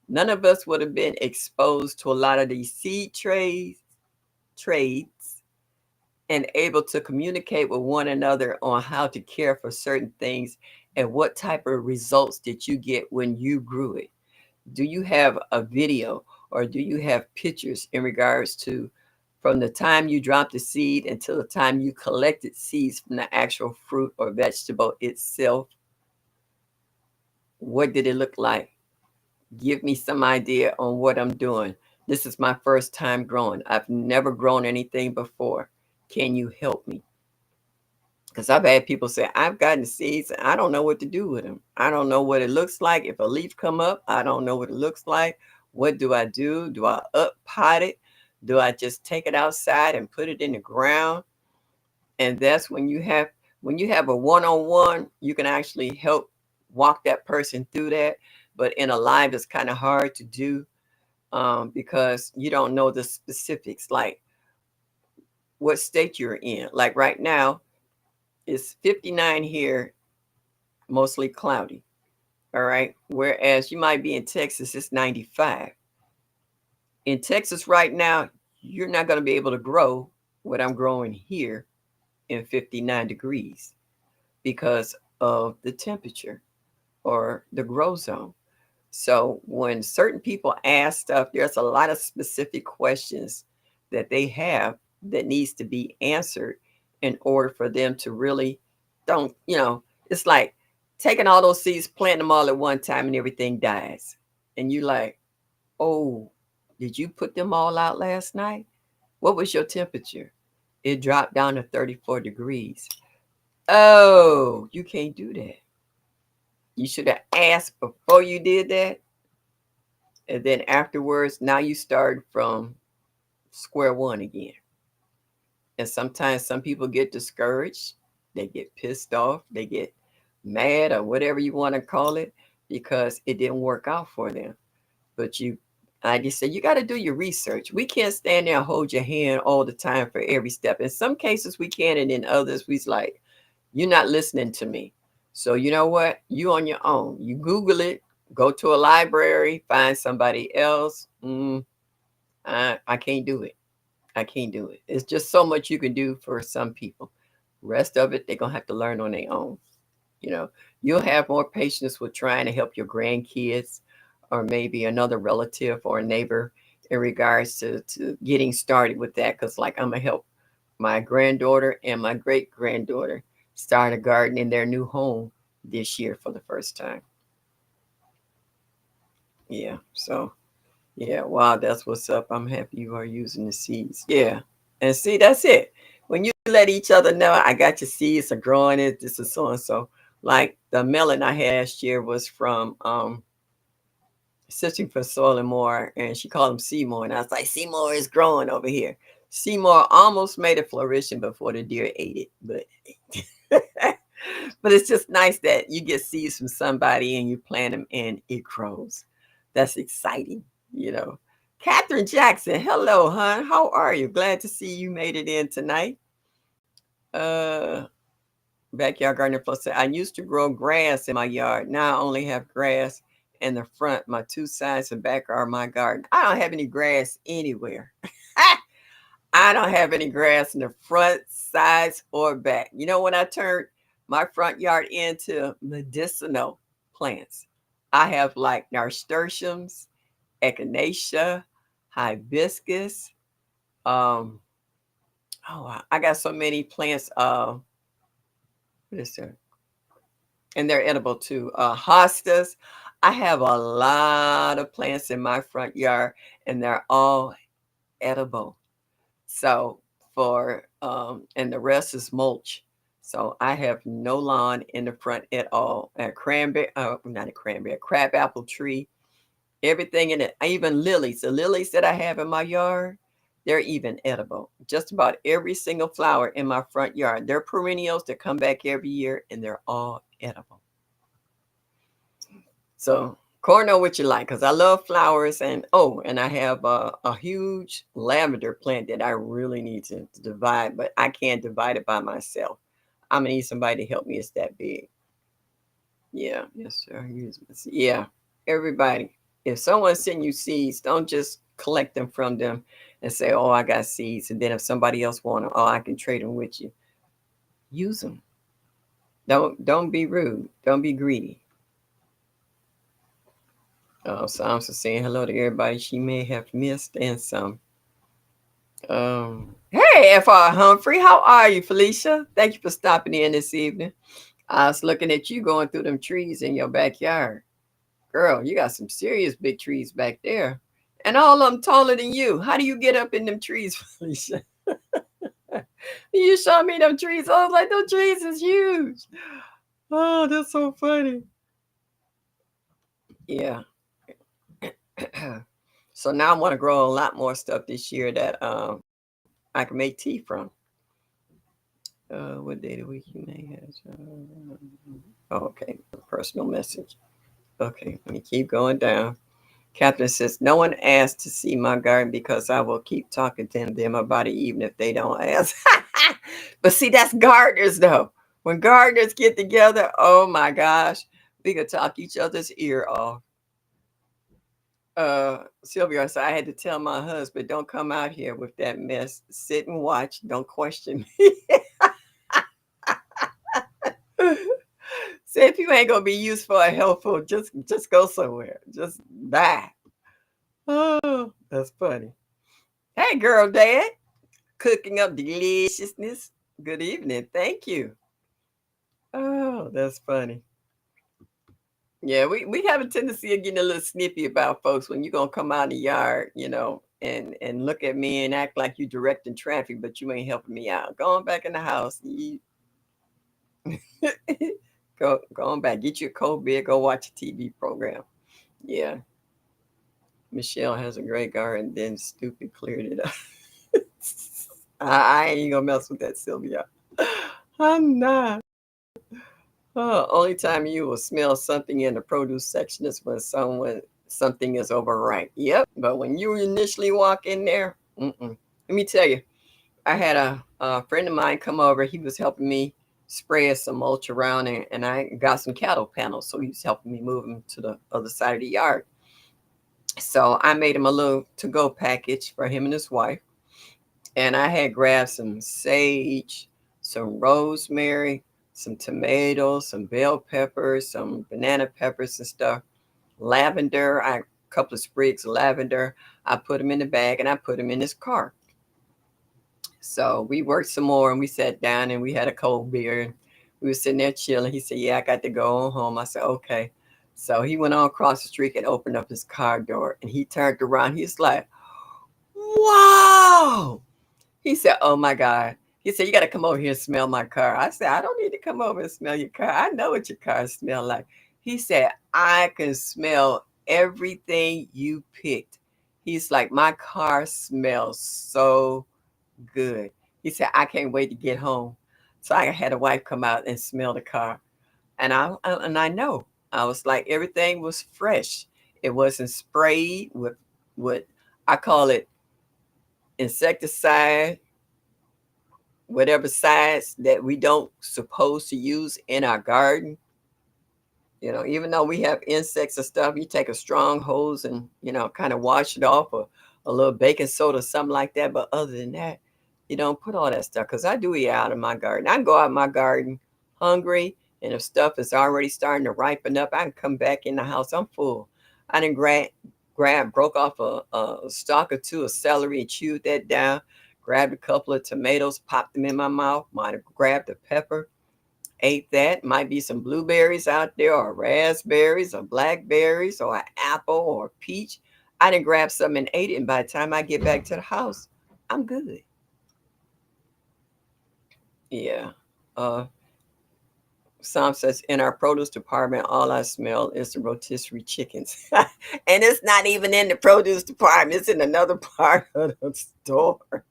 None of us would have been exposed to a lot of these seed trades and able to communicate with one another on how to care for certain things and what type of results did you get when you grew it. Do you have a video or do you have pictures in regards to from the time you dropped the seed until the time you collected seeds from the actual fruit or vegetable itself? What did it look like? Give me some idea on what I'm doing. This is my first time growing. I've never grown anything before. Can you help me? Because I've had people say, I've gotten seeds and I don't know what to do with them. I don't know what it looks like. If a leaf come up, I don't know what it looks like. What do I do? Do I up pot it? Do I just take it outside and put it in the ground? And that's when you have a one-on-one, you can actually help walk that person through that. But in a live, it's kind of hard to do because you don't know the specifics, like what state you're in. Like right now, it's 59 here, mostly cloudy. All right. Whereas you might be in Texas, it's 95. In Texas right now, you're not going to be able to grow what I'm growing here 159 degrees because of the temperature or the grow zone. So when certain people ask stuff, there's a lot of specific questions that they have that needs to be answered in order for them to really don't, it's like taking all those seeds, planting them all at one time and everything dies. And you like, oh, did you put them all out last night? What was your temperature? It dropped down to 34 degrees. Oh, you can't do that. You should have asked before you did that. And then afterwards, now you start from square one again. And sometimes some people get discouraged. They get pissed off. They get mad or whatever you want to call it because it didn't work out for them. But I just said, you got to do your research. We can't stand there and hold your hand all the time for every step. In some cases we can, and in others we's like, you're not listening to me. So you know what? You on your own. You Google it, go to a library, find somebody else. I can't do it. I can't do it. It's just so much you can do for some people. Rest of it, they're going to have to learn on their own. You'll have more patience with trying to help your grandkids or maybe another relative or a neighbor in regards to getting started with that. Because like I'm going to help my granddaughter and my great-granddaughter start a garden in their new home this year for the first time. Yeah, so yeah, wow, that's what's up. I'm happy you are using the seeds. Yeah. And see, that's it. When you let each other know, I got your seeds are growing it, this is so and so. Like the melon I had last year was from Searching for Soil and More, and she called him Seymour. And I was like, Seymour is growing over here. Seymour almost made it flourishing before the deer ate it. But but it's just nice that you get seeds from somebody and you plant them and it grows. That's exciting, you know. Catherine Jackson, hello, hon. How are you? Glad to see you made it in tonight. Uh, Backyard gardener plus. I used to grow grass in my yard. Now I only have grass in the front. My two sides and back are my garden. I don't have any grass anywhere. I don't have any grass in the front, sides, or back. You know, when I turned my front yard into medicinal plants, I have like nasturtiums, echinacea, hibiscus. I got so many plants. What is there? And they're edible too. Hostas. I have a lot of plants in my front yard, and they're all edible. So and the rest is mulch. So I have no lawn in the front at all. A cranberry, not a cranberry, a crab apple tree, everything in it. Even lilies. The lilies that I have in my yard, they're even edible. Just about every single flower in my front yard. They're perennials that come back every year, and they're all edible. So know what you like, because I love flowers. And I have a huge lavender plant that I really need to divide, but I can't divide it by myself. I'm gonna need somebody to help me. It's that big. Yeah, yes, sir. Yeah, everybody. If someone send you seeds, don't just collect them from them and say, "Oh, I got seeds," and then if somebody else want them, "Oh, I can trade them with you." Use them. Don't be rude. Don't be greedy. Psalms is saying hello to everybody she may have missed and some. Hey, F.R. Humphrey, how are you, Felicia? Thank you for stopping in this evening. I was looking at you going through them trees in your backyard. Girl, you got some serious big trees back there. And all of them taller than you. How do you get up in them trees, Felicia? You showed me them trees. I was like, those trees is huge. Oh, that's so funny. Yeah. So now I want to grow a lot more stuff this year that I can make tea from. What day of the week you may have? Okay, personal message. Okay, let me keep going down. Catherine says, no one asked to see my garden because I will keep talking to them about it even if they don't ask. But see, that's gardeners though. When gardeners get together, oh my gosh, we could talk each other's ear off. Sylvia said, I had to tell my husband, don't come out here with that mess. Sit and watch. Don't question me. Say if you ain't gonna be useful or helpful, just go somewhere. Just bye. Oh, that's funny. Hey, girl, dad, cooking up deliciousness. Good evening. Thank you. Oh, that's funny. Yeah, we have a tendency of getting a little snippy about folks when you're gonna come out in the yard, and look at me and act like you directing traffic, but you ain't helping me out. Going back in the house. Go on back. Get you a cold beer. Go watch a TV program. Yeah. Michelle has a great garden. Then stupid cleared it up. I ain't gonna mess with that, Sylvia. I'm not. Only time you will smell something in the produce section is when something is overripe. Yep. But when you initially walk in there, let me tell you, I had a friend of mine come over. He was helping me spread some mulch around, and I got some cattle panels. So he was helping me move them to the other side of the yard. So I made him a little to-go package for him and his wife. And I had grabbed some sage, some rosemary, some tomatoes, some bell peppers, some banana peppers and stuff, lavender, a couple of sprigs of lavender. I put them in the bag and I put them in his car. So we worked some more and we sat down and we had a cold beer. And we were sitting there chilling. He said, "Yeah, I got to go on home." I said, "Okay." So he went on across the street and opened up his car door and he turned around. He's like, "Wow." He said, "Oh my God." He said, "You got to come over here and smell my car." I said, "I don't need to come over and smell your car. I know what your car smells like." He said, "I can smell everything you picked." He's like, "My car smells so good." He said, "I can't wait to get home." So I had a wife come out and smell the car. And I know. I was like, everything was fresh. It wasn't sprayed with what I call it insecticide, whatever sides that we don't supposed to use in our garden. Even though we have insects and stuff, you take a strong hose and, kind of wash it off, or a little baking soda, something like that. But other than that, you don't put all that stuff, because I do eat out of my garden. I can go out in my garden hungry, and if stuff is already starting to ripen up, I can come back in the house. I'm full. I didn't broke off a stalk or two of celery and chewed that down, grabbed a couple of tomatoes, popped them in my mouth, might have grabbed a pepper, ate that. Might be some blueberries out there, or raspberries, or blackberries, or an apple, or a peach. I didn't grab some and ate it, and by the time I get back to the house, I'm good. Yeah. Uh, Psalm says, "In our produce department, all I smell is the rotisserie chickens." And it's not even in the produce department, it's in another part of the store.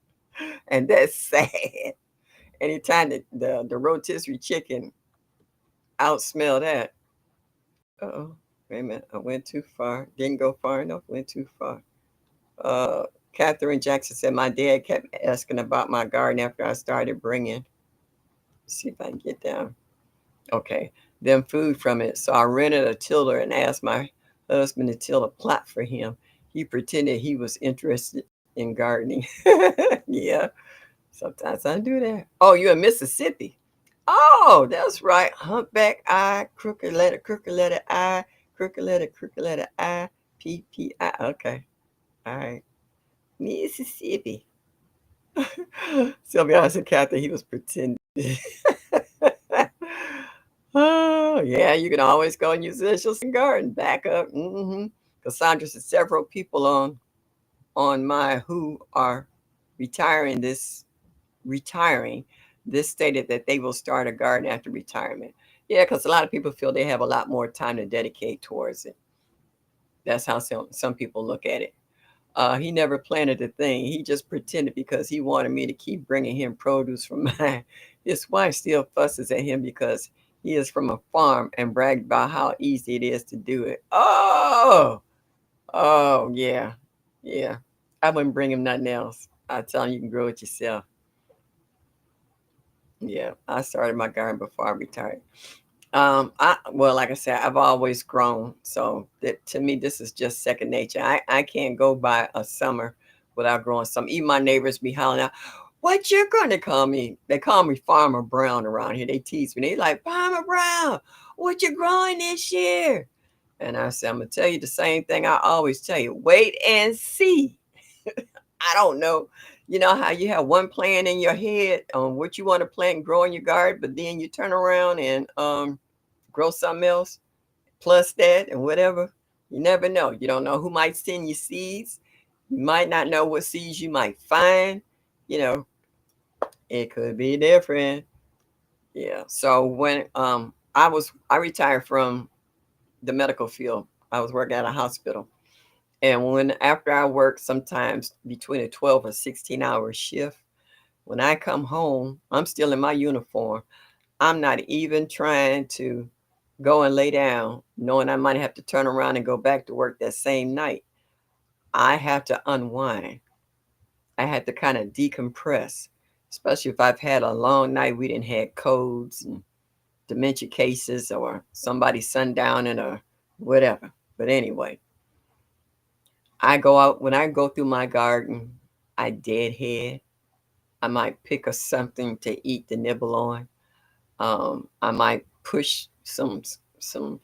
And that's sad. Anytime the rotisserie chicken outsmell that. Uh-oh. Wait a minute. I went too far. Didn't go far enough. Went too far. Uh, Catherine Jackson said, "My dad kept asking about my garden after I started bringing." Let's see if I can get down. Okay. Then food from it. So I rented a tiller and asked my husband to till a plot for him. He pretended he was interested in gardening. Yeah. Sometimes I do that. Oh, you're in Mississippi. Oh, that's right. Humpback I, crooked letter I, crooked letter I, PPI. Okay. All right. Mississippi. Sylvia and Kathy, he was pretending. Oh, yeah, you can always go and use Visual Garden backup. Cassandra said several people on my who are retiring retiring this stated that they will start a garden after retirement. Yeah, because a lot of people feel they have a lot more time to dedicate towards it. That's how some people look at it. He never planted a thing. He just pretended because he wanted me to keep bringing him produce from mine. His wife still fusses at him because he is from a farm and bragged about how easy it is to do it. Oh, yeah, yeah. I wouldn't bring him nothing else. I tell him you can grow it yourself. Yeah, I started my garden before I retired. Well, like I said, I've always grown, so that to me, this is just second nature. I can't go by a summer without growing some. Even my neighbors be hollering out, What you gonna call me? They call me Farmer Brown around here. They tease me. They like, Farmer Brown, what you growing this year? And I said, I'm gonna tell you the same thing I always tell you. Wait and see. I don't know. You know how you have one plan in your head on what you want to plant and grow in your garden, but then you turn around and grow something else plus that and whatever. You never know. You don't know who might send you seeds. You might not know what seeds you might find. You know, it could be different. Yeah. So when I retired from the medical field. I was working at a hospital. And when after I work sometimes between a 12 or 16-hour shift, when I come home, I'm still in my uniform. I'm not even trying to go and lay down, knowing I might have to turn around and go back to work that same night. I have to unwind. I had to kind of decompress, especially if I've had a long night. We didn't have codes and dementia cases or somebody sundowning or whatever. But anyway, I go out when I go through my garden, I deadhead. I might pick a something to eat to nibble on. I might push some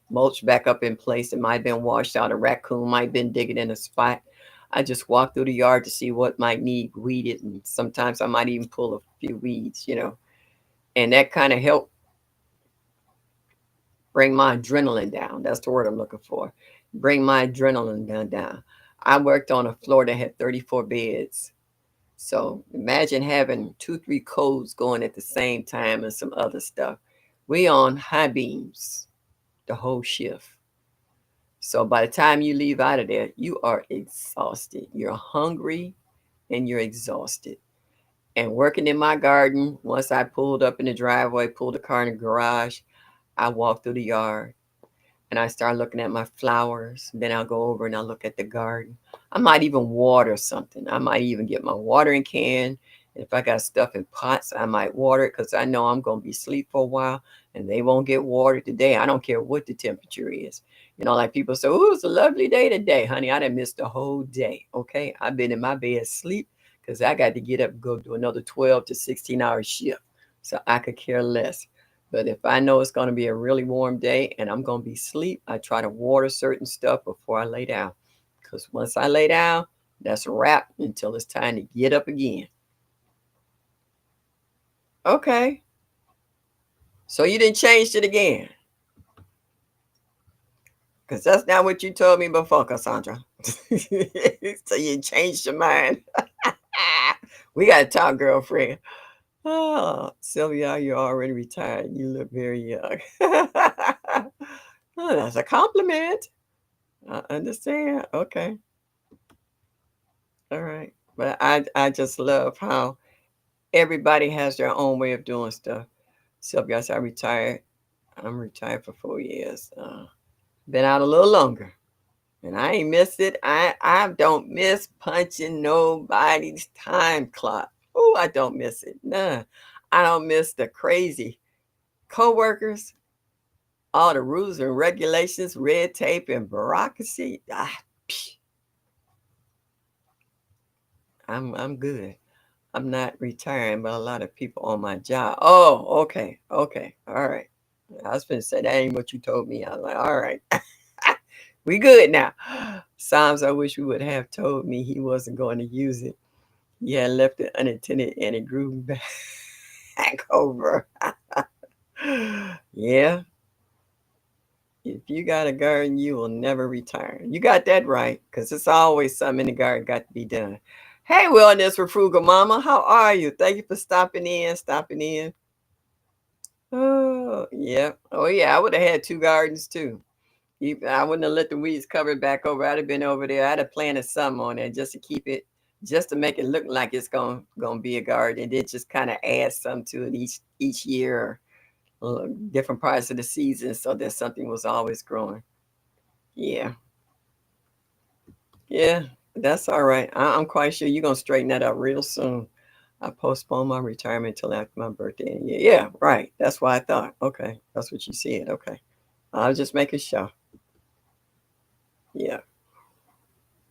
mulch back up in place. It might have been washed out. A raccoon might have been digging in a spot. I just walk through the yard to see what might need weeded, and sometimes I might even pull a few weeds, and that kind of helped bring my adrenaline down. That's the word I'm looking for. Bring my adrenaline down. I worked on a floor that had 34 beds. So imagine having 2, 3 codes going at the same time and some other stuff. We on high beams the whole shift. So by the time you leave out of there, you are exhausted. You're hungry and you're exhausted. And working in my garden, once I pulled up in the driveway, pulled the car in the garage, I walked through the yard and I start looking at my flowers. Then I'll go over and I'll look at the garden. I might even water something. I might even get my watering can. And if I got stuff in pots, I might water it because I know I'm going to be asleep for a while and they won't get watered today. I don't care what the temperature is. Like people say, oh, it's a lovely day today. Honey, I done missed the whole day. Okay. I've been in my bed asleep because I got to get up and go do another 12 to 16-hour shift. So I could care less. But if I know it's going to be a really warm day and I'm going to be asleep, I try to water certain stuff before I lay down. Because once I lay down, that's a wrap until it's time to get up again. Okay. So you didn't change it again. Because that's not what you told me before, Cassandra. So you changed your mind. We got to talk, girlfriend. Oh, Sylvia, you're already retired. You look very young. Oh, that's a compliment. I understand. Okay. All right. But I just love how everybody has their own way of doing stuff. So guys, I retired. I'm retired for 4 years. Been out a little longer. And I ain't missed it. I don't miss punching nobody's time clock. Oh, I don't miss it. Nah. I don't miss the crazy coworkers, all the rules and regulations, red tape and bureaucracy. I'm good. I'm not retiring, but a lot of people on my job. Oh, okay, okay, all right. I was gonna say that ain't what you told me. I was like, all right, we good now. Psalms, I wish we would have told me he wasn't going to use it. He had left it unattended and it grew back over. Yeah, if you got a garden, you will never retire. You got that right, because it's always something in the garden got to be done. Hey, Wellness for Frugal Mama, how are you? Thank you for stopping in, Oh, yeah. Oh, yeah, I would have had 2 gardens too. I wouldn't have let the weeds cover it back over. I'd have been over there. I'd have planted some on there just to keep it, just to make it look like it's gonna be a garden. And then just kind of add some to it each year, different parts of the season, so that something was always growing. Yeah, yeah, that's all right. I'm quite sure you're gonna straighten that up real soon. I postponed my retirement till after my birthday. Yeah, yeah, right. That's why I thought. Okay, that's what you said. Okay, I was just making sure. Yeah.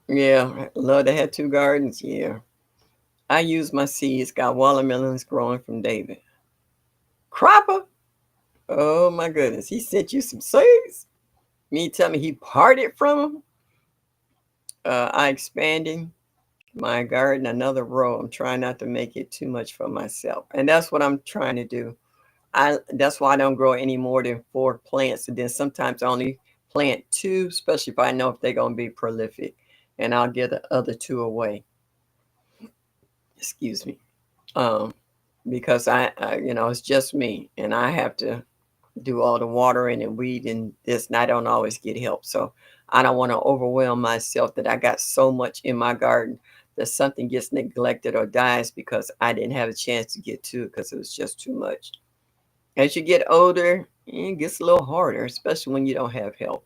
Yeah, love to have 2 gardens. Yeah. I use my seeds. Got watermelons growing from David. Cropper? Oh my goodness. He sent you some seeds? Me tell me he parted from them? I expanding my garden another row. I'm trying not to make it too much for myself. And that's what I'm trying to do. That's why I don't grow any more than 4 plants. And then sometimes I only plant 2, especially if I know if they're gonna be prolific. And I'll give the other 2 away. Excuse me. Um, because it's just me and I have to do all the watering and weeding this, and I don't always get help. So I don't want to overwhelm myself that I got so much in my garden that something gets neglected or dies because I didn't have a chance to get to it because it was just too much. As you get older, it gets a little harder, especially when you don't have help.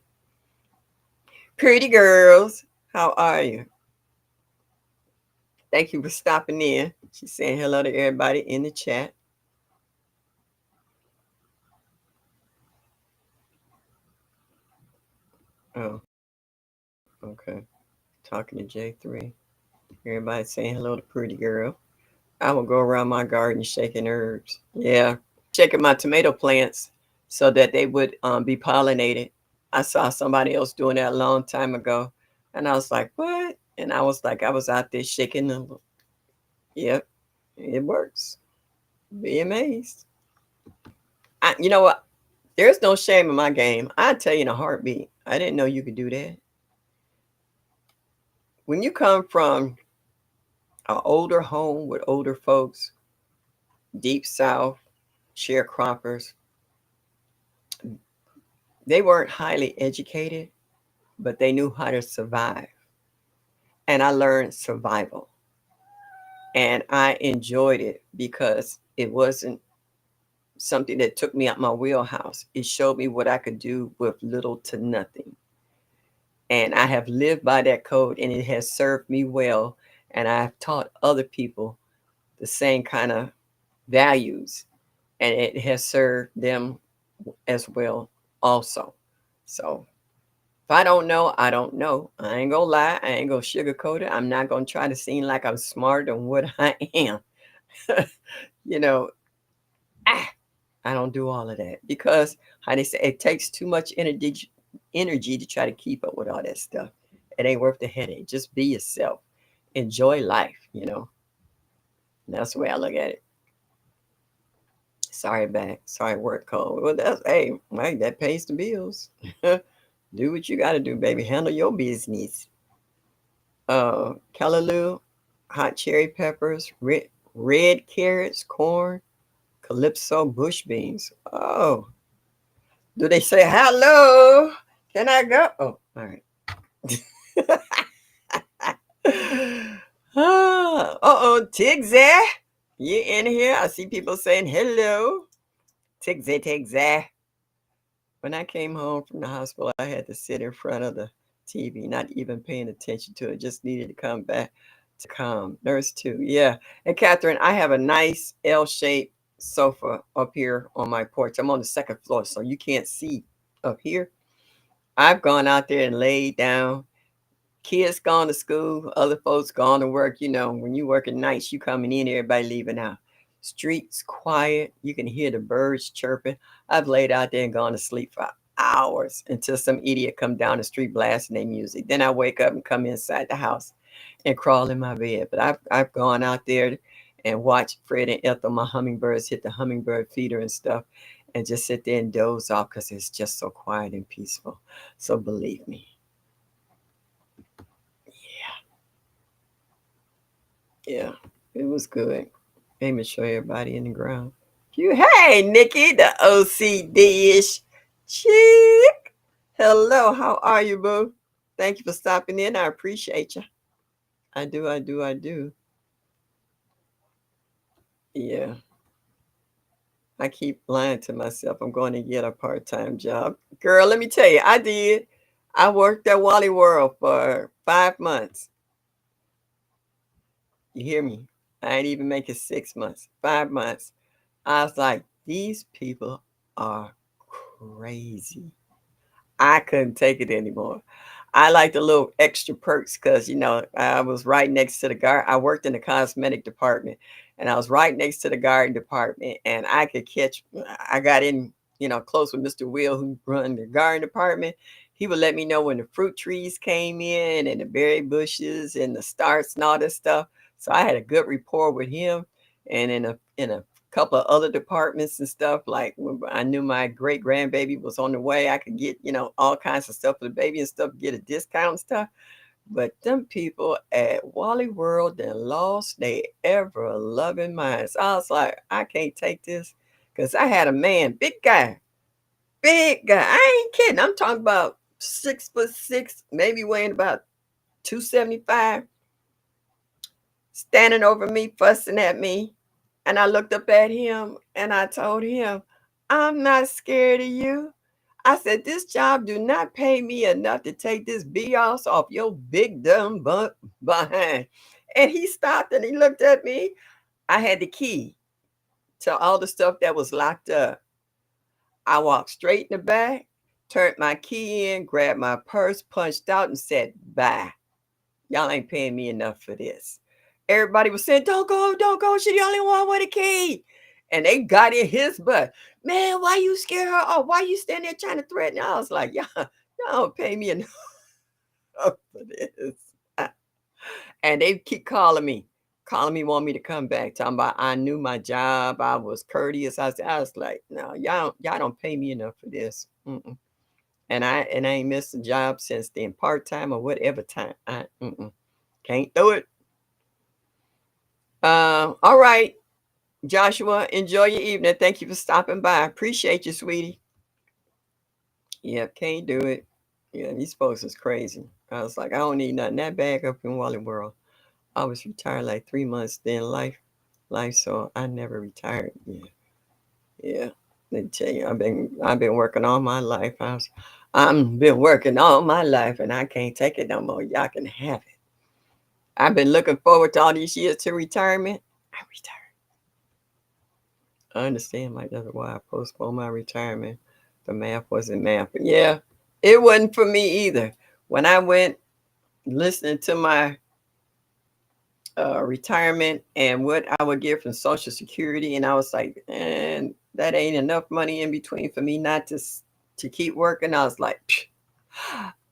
Pretty girls, how are you? Thank you for stopping in. She's saying hello to everybody in the chat. Oh, okay. Talking to J3. Everybody saying hello to Pretty Girl. I will go around my garden shaking herbs. Yeah, shaking my tomato plants so that they would be pollinated. I saw somebody else doing that a long time ago, and I was like, "What?" And I was like, I was out there shaking them. Yep, it works. Be amazed. You know what? There's no shame in my game. I tell you in a heartbeat. I didn't know you could do that. When you come from an older home with older folks, deep south, sharecroppers, they weren't highly educated, but they knew how to survive. And I learned survival. And I enjoyed it because it wasn't something that took me out my wheelhouse. It showed me what I could do with little to nothing. And I have lived by that code and it has served me well. And I've taught other people the same kind of values. And it has served them as well also. So if I don't know, I don't know. I ain't gonna lie. I ain't gonna sugarcoat it. I'm not gonna try to seem like I'm smarter than what I am. you know, ah, I don't do all of that because, how they say, it takes too much energy to try to keep up with all that stuff. It ain't worth the headache. Just be yourself. Enjoy life. That's the way I look at it. Sorry, back. Sorry, work call. Well, that's hey, right. That pays the bills. Do what you got to do, baby. Handle your business. Callaloo, hot cherry peppers, red carrots, corn, calypso, bush beans. Oh, do they say hello? Can I go? Oh, all right. Uh-oh, Tigzy. You in here? I see people saying hello. Tigzy. When I came home from the hospital, I had to sit in front of the TV, not even paying attention to it, just needed to come back to calm. Nurse too, yeah. And Catherine, I have a nice L-shaped sofa up here on my porch. I'm on the second floor, so you can't see up here. I've gone out there and laid down. Kids gone to school, other folks gone to work. When you working nights, you coming in, everybody leaving out. Streets quiet. You can hear the birds chirping. I've laid out there and gone to sleep for hours until some idiot come down the street blasting their music. Then I wake up and come inside the house and crawl in my bed. But I've gone out there and watched Fred and Ethel, my hummingbirds, hit the hummingbird feeder and stuff, and just sit there and doze off because it's just so quiet and peaceful. So believe me. Yeah, it was good. Let me show everybody in the ground. Hey, Nikki, the OCD-ish chick. Hello, how are you, boo? Thank you for stopping in. I appreciate you. I do. Yeah, I keep lying to myself. I'm going to get a part-time job. Girl, let me tell you, I did. I worked at Wally World for 5 months. You hear me? I ain't even make it 6 months, 5 months. I was like, these people are crazy. I couldn't take it anymore. I like the little extra perks because I was right next to the guard. I worked in the cosmetic department, and I was right next to the garden department, and I could catch. I got in, close with Mr. Will, who run the garden department. He would let me know when the fruit trees came in, and the berry bushes, and the starts, and all this stuff. So I had a good rapport with him, and in a couple of other departments and stuff. Like when I knew my great grandbaby was on the way, I could get, all kinds of stuff for the baby and stuff, get a discount and stuff. But them people at Wally World then lost their ever loving minds. I was like, I can't take this. Cause I had a man, big guy. I ain't kidding. I'm talking about 6'6", maybe weighing about 275, standing over me, fussing at me. And I looked up at him and I told him, I'm not scared of you. I said, this job do not pay me enough to take this BS off your big dumb butt behind. And he stopped and he looked at me. I had the key to all the stuff that was locked up. I walked straight in the back, turned my key in, grabbed my purse, punched out, and said, bye. Y'all ain't paying me enough for this. Everybody was saying, don't go, don't go. She the only one with a key. And they got in his butt. Man, why you scare her off? Why you standing there trying to threaten her? I was like, y'all don't pay me enough for this. And they keep calling me, want me to come back. Talking about I knew my job. I was courteous. I was like, no, y'all don't pay me enough for this. Mm-mm. And I ain't missed a job since then, part-time or whatever time. I can't do it. All right, Joshua, enjoy your evening. Thank you for stopping by. Appreciate you, sweetie. Yeah, can't do it. Yeah, these folks is crazy. I was like, I don't need nothing that bag up in Wally World. I was retired like 3 months then life, so I never retired. Yeah. Let me tell you, I've been working all my life. I'm been working all my life, and I can't take it no more. Y'all can have it. I've been looking forward to all these years to retirement. I retired. I understand, like that's why I postponed my retirement. The math wasn't math, but yeah, it wasn't for me either. When I went listening to my retirement and what I would get from Social Security, and I was like, and that ain't enough money in between for me not to keep working. I was like, psh.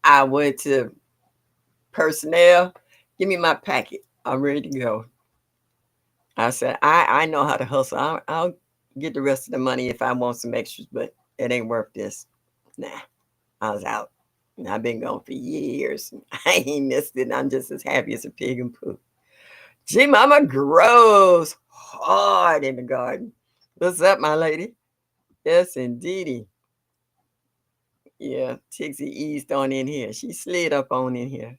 I went to personnel, give me my packet. I'm ready to go. I said, I know how to hustle. I'll get the rest of the money if I want some extras, but it ain't worth this. Nah, I was out. And I've been gone for years. I ain't missed it. I'm just as happy as a pig in poop. G Mama grows hard in the garden. What's up, my lady? Yes, indeedy. Yeah, Tixie eased on in here. She slid up on in here.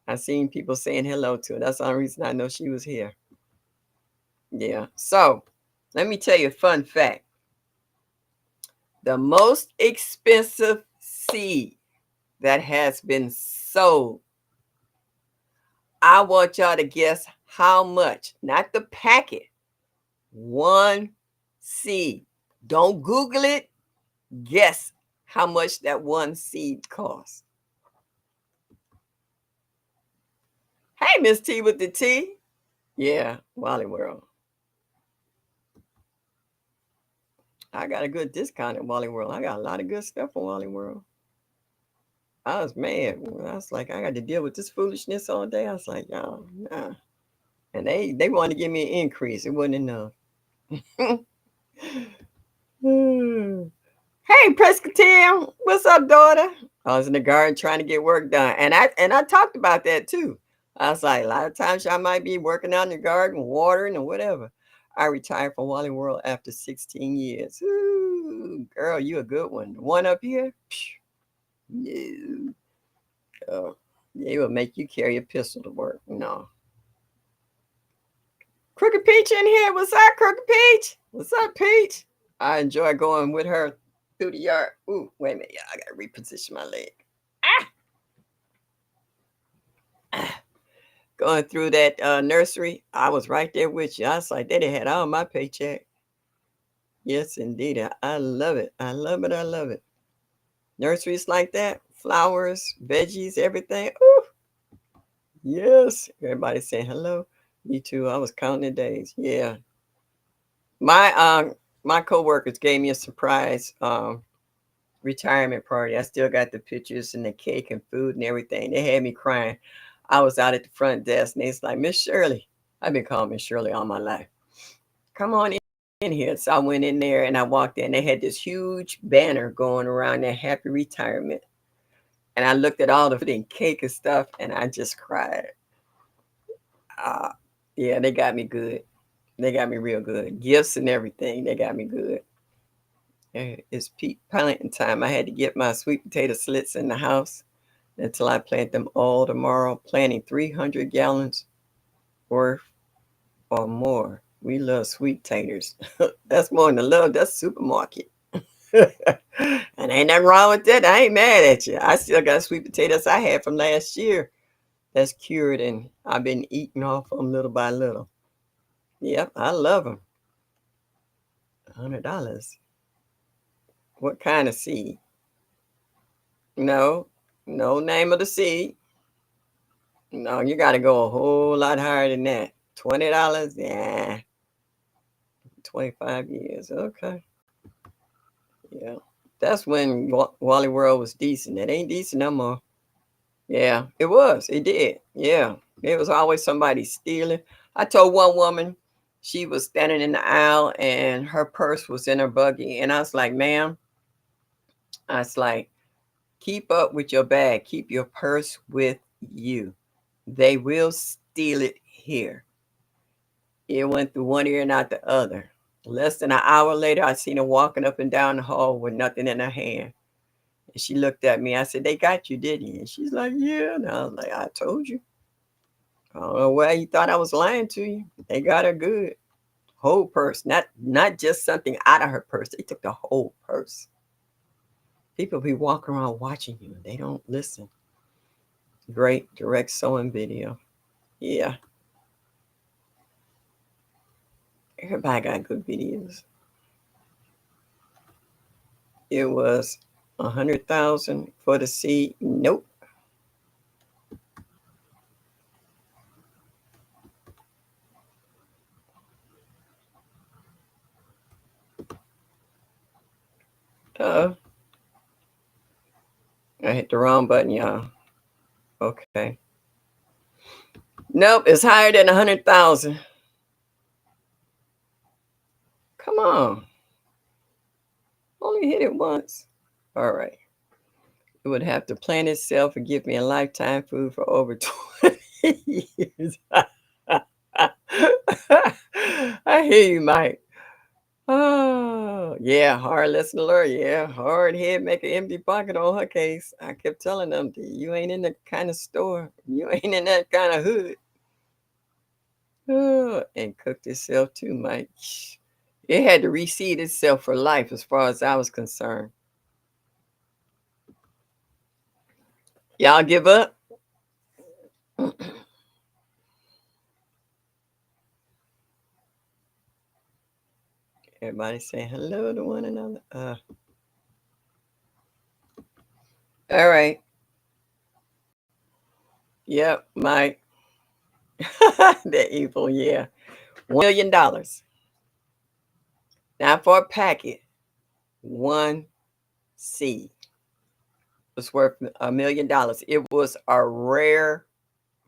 I seen people saying hello to her. That's the only reason I know she was here. Yeah. So let me tell you a fun fact. The most expensive seed that has been sold. I want y'all to guess how much, not the packet, one seed. Don't Google it. Guess how much that one seed costs. Hey, Miss T with the T. Yeah, Wally World. I got a good discount at Wally World. I got a lot of good stuff on Wally World. I was mad. I was like, I got to deal with this foolishness all day. I was like, y'all, nah. And they wanted to give me an increase. It wasn't enough. Hey, Presbyterian, what's up, daughter? I was in the garden trying to get work done, and I talked about that too. I was like, a lot of times I might be working out in the garden, watering, or whatever. I retired from Wally World after 16 years. Ooh, girl, you a good one. The one up here, no. Oh, they will make you carry a pistol to work. No. Crooked Peach in here. What's up, Crooked Peach? What's up, Peach? I enjoy going with her through the yard. Ooh, wait a minute. Yeah, I gotta reposition my leg. Going through that nursery, I was right there with you. I was like, they had all my paycheck. Yes, indeed. I love it. I love it. I love it. Nurseries like that, flowers, veggies, everything. Ooh, yes. Everybody saying hello. Me too. I was counting the days. Yeah. My coworkers gave me a surprise retirement party. I still got the pictures and the cake and food and everything. They had me crying. I was out at the front desk and it's like, Miss Shirley. I've been calling Miss Shirley all my life. Come on in here. So I went in there and I walked in. They had this huge banner going around there, happy retirement. And I looked at all the food and cake and stuff and I just cried. Uh, yeah, they got me good. They got me real good. Gifts and everything. They got me good. It's peak planting time. I had to get my sweet potato slits in the house until I plant them all tomorrow, planting 300 gallons worth or more. We love sweet taters. That's more than love. That's supermarket. And ain't nothing wrong with that. I ain't mad at you. I still got sweet potatoes I had from last year that's cured, and I've been eating off them little by little. Yep, I love them. $100. What kind of seed? No, no name of the seed. No, you got to go a whole lot higher than that. $20? Yeah. 25 years. Okay. Yeah. That's when Wally World was decent. It ain't decent no more. Yeah, it was. It did. Yeah. There was always somebody stealing. I told one woman she was standing in the aisle and her purse was in her buggy. And I was like, ma'am, I was like, keep up with your bag. Keep your purse with you. They will steal it here. It went through one ear and out the other. Less than an hour later, I seen her walking up and down the hall with nothing in her hand. And she looked at me. I said, they got you, didn't you? And she's like, yeah. And I was like, I told you. I don't know why you thought I was lying to you. They got her good. Whole purse. Not just something out of her purse. They took the whole purse. People be walking around watching you. They don't listen. Great direct sewing video. Yeah. Everybody got good videos. It was 100,000 for the seed. Nope. I hit the wrong button, y'all. Okay. Nope, it's higher than 100,000. Come on. Only hit it once. All right. It would have to plant itself and give me a lifetime food for over 20 years. I hear you, Mike. Oh, yeah, hard lesson learned. Yeah, hard head make an empty pocket on her case. I kept telling them, you ain't in that kind of store. You ain't in that kind of hood. Oh, and cooked itself too, Mike. It had to reseed itself for life as far as I was concerned. Y'all give up? Everybody saying hello to one another. All right. Yep, Mike. They're evil, yeah. $1 million. Now for a packet, one seed was worth $1 million. It was a rare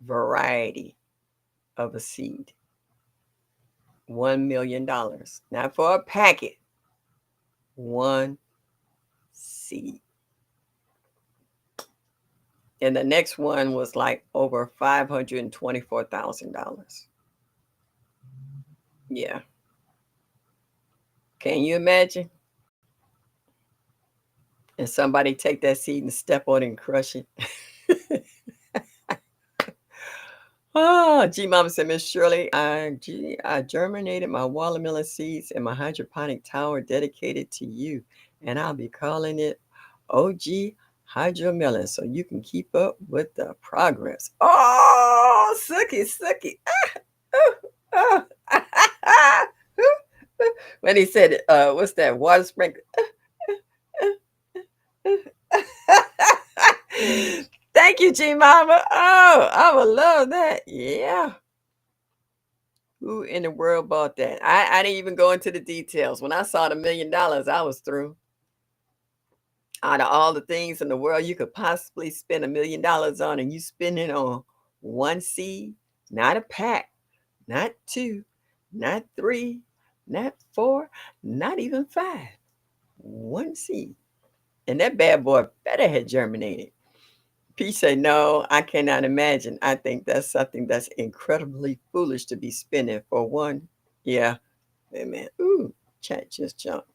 variety of a seed. $1 million. Now for a packet, one seed. And the next one was like over $524,000. Yeah. Can you imagine? And somebody take that seed and step on it and crush it. Oh, G Mama said, Miss Shirley, I germinated my watermelon seeds in my hydroponic tower dedicated to you. And I'll be calling it OG Hydromelon so you can keep up with the progress. Oh, sucky, sucky. When he said, what's that, water sprinkler? Thank you, G Mama. Oh, I would love that. Yeah. Who in the world bought that? I didn't even go into the details. When I saw the $1 million, I was through. Out of all the things in the world you could possibly spend $1 million on, and you spend it on one seed, not a pack, not two, not three, not four, not even five. One seed. And that bad boy better had germinated. P said, no, I cannot imagine. I think that's something that's incredibly foolish to be spending for one. Yeah. Amen. Ooh, chat just jumped.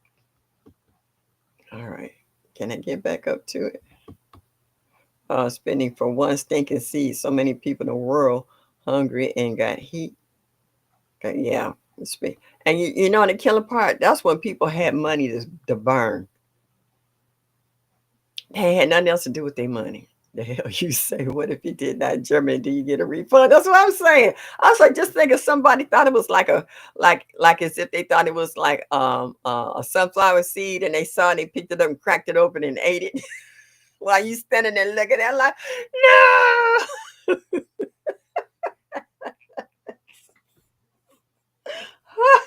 All right. Can I get back up to it? Spending for one stinking seed. So many people in the world hungry and got heat. Okay, yeah. And you know the killer part? That's when people had money to burn. They had nothing else to do with their money. The hell you say, what if you did that in Germany? Do you get a refund? That's what I'm saying. I was like, just think if somebody thought it was like a like as if they thought it was like a sunflower seed and they saw it, they picked it up and cracked it open and ate it while you standing there looking at it like,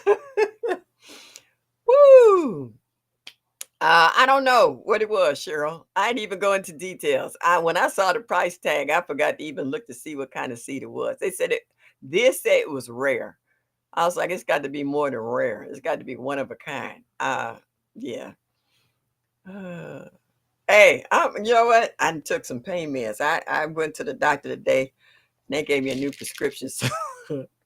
no. Woo! I don't know what it was, Cheryl. I didn't even go into details. When I saw the price tag, I forgot to even look to see what kind of seed it was. They said it. This said it was rare. I was like, it's got to be more than rare. It's got to be one of a kind. Yeah. Uh, hey, you know what? I took some pain meds. I went to the doctor today. And they gave me a new prescription, so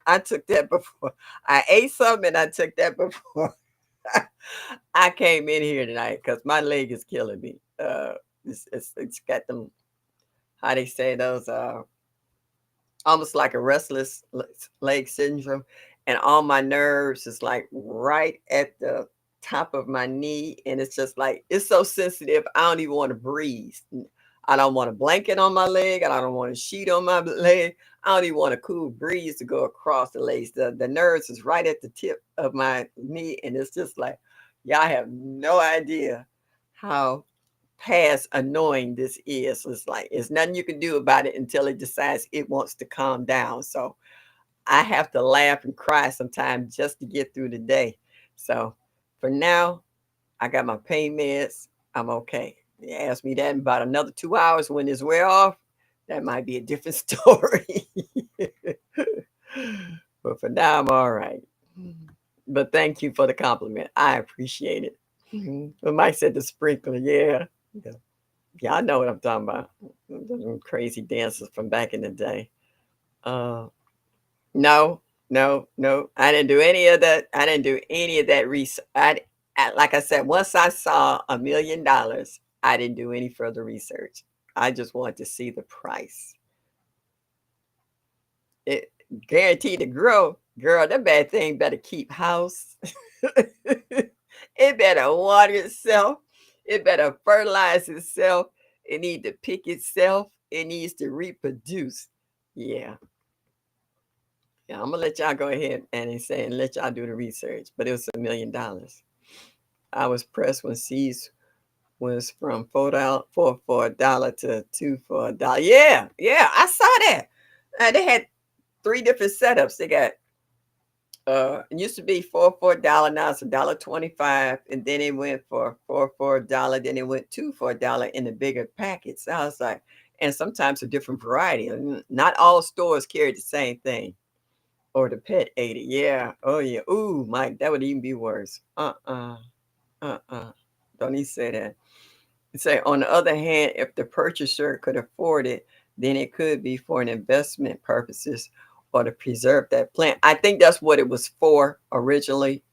I took that before. I ate something and I took that before. I came in here tonight because my leg is killing me. It's got them, how they say those, almost like a restless leg syndrome, and all my nerves is like right at the top of my knee, and it's just like it's so sensitive. I don't even want to breathe. I don't want a blanket on my leg. I don't want a sheet on my leg. I don't even want a cool breeze to go across the legs. The nerves is right at the tip of my knee, and it's just like, y'all have no idea how past annoying this is. It's like it's nothing you can do about it until it decides it wants to calm down. So I have to laugh and cry sometimes just to get through the day. So for now, I got my pain meds. I'm okay. You ask me that in about another 2 hours when this wear off, that might be a different story. But for now, I'm all right. But thank you for the compliment. I appreciate it. But Mike said the sprinkler, yeah. Yeah. Yeah, I know what I'm talking about. Them crazy dances from back in the day. Uh, no, no, no. I didn't do any of that. I didn't do any of that research. Like I said, once I saw $1 million, I didn't do any further research. I just wanted to see the price. It guaranteed to grow. Girl, that bad thing better keep house. It better water itself. It better fertilize itself. It need to pick itself. It needs to reproduce. Yeah. Yeah, I'm gonna let y'all go ahead and say and let y'all do the research. But it was $1 million. I was pressed when seeds was from $4 for a dollar to two for a dollar. Yeah, yeah, I saw that. They had three different setups. They got it used to be four for a dollar, now it's $1.25, and then it went for four for a dollar, then it went two for a dollar in the bigger packets. I was like, and sometimes a different variety. Not all stores carry the same thing. Or the pet ate it. Yeah. Oh yeah. Ooh, Mike, that would even be worse. Uh-uh. Don't even say that. Say on the other hand, if the purchaser could afford it, then it could be for an investment purposes or to preserve that plant. I think that's what it was for originally,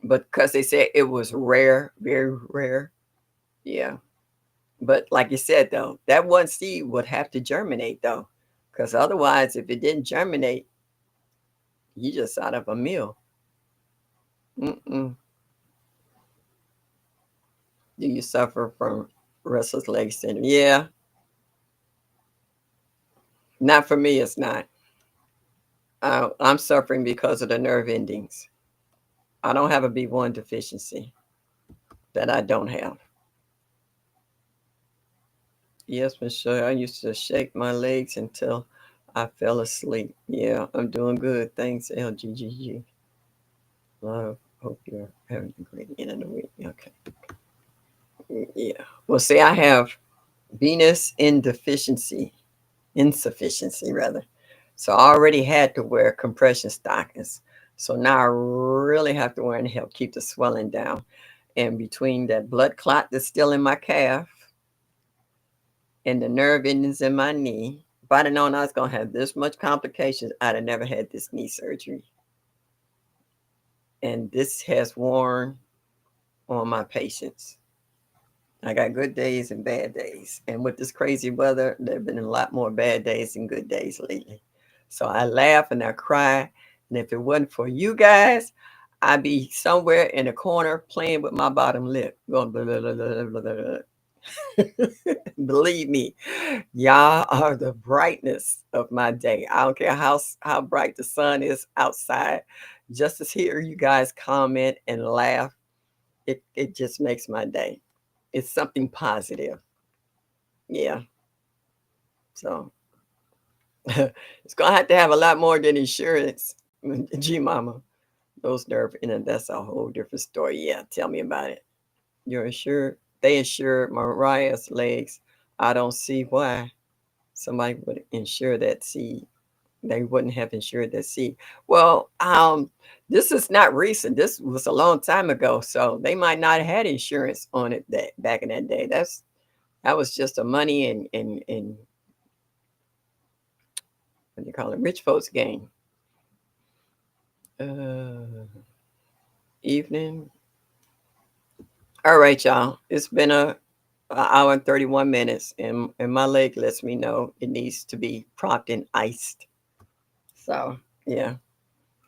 but because they said it was rare, very rare. Yeah. But like you said though, that one seed would have to germinate though. Because otherwise, if it didn't germinate, you just out of a meal. Mm-mm. Do you suffer from restless leg syndrome? Yeah. Not for me, it's not. I'm suffering because of the nerve endings. I don't have a B1 deficiency that I don't have. Yes, Michelle. I used to shake my legs until I fell asleep. Yeah, I'm doing good. Thanks, LGGG. Love. Hope you're having a great end of the week. Okay. Yeah. Well, see, I have Venus in deficiency, insufficiency rather. So I already had to wear compression stockings. So now I really have to wear them to help keep the swelling down. And between that blood clot that's still in my calf and the nerve endings in my knee, if I'd have known I was gonna have this much complications, I'd have never had this knee surgery. And this has worn on my patience. I got good days and bad days. And with this crazy weather, there have been a lot more bad days than good days lately. So I laugh and I cry. And if it wasn't for you guys, I'd be somewhere in a corner playing with my bottom lip, going blah, blah, blah, blah, blah, blah. Believe me, y'all are the brightness of my day. I don't care how bright the sun is outside. Just to hear you guys comment and laugh, it just makes my day. It's something positive. Yeah. So it's gonna have to have a lot more than insurance. G mama. Those nerve and that's a whole different story. Yeah, tell me about it. You're insured. They insured Mariah's legs. I don't see why somebody would insure that seed. They wouldn't have insured that seed. Well, this is not recent. This was a long time ago, so they might not have had insurance on it that back in that day. That was just a money and what do you call it, rich folks game. Evening. All right, y'all. It's been a hour and 31 minutes, and my leg lets me know it needs to be propped and iced. So yeah,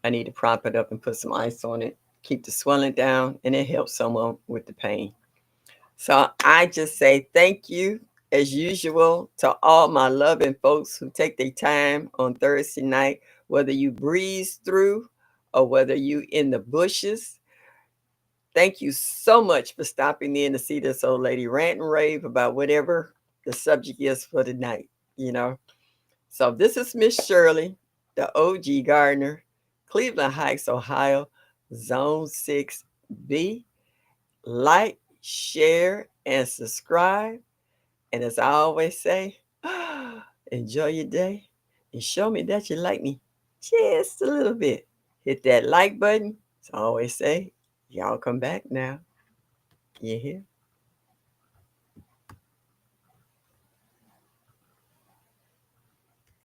I need to prop it up and put some ice on it, keep the swelling down, and it helps someone with the pain. So I just say thank you as usual to all my loving folks who take their time on Thursday night, whether you breeze through or whether you in the bushes. Thank you so much for stopping in to see this old lady rant and rave about whatever the subject is for tonight. So this is Miss Shirley, the OG gardener, Cleveland Heights, Ohio, Zone 6B. Like, share, and subscribe. And as I always say, enjoy your day and show me that you like me just a little bit. Hit that like button. As I always say, y'all come back now. You hear?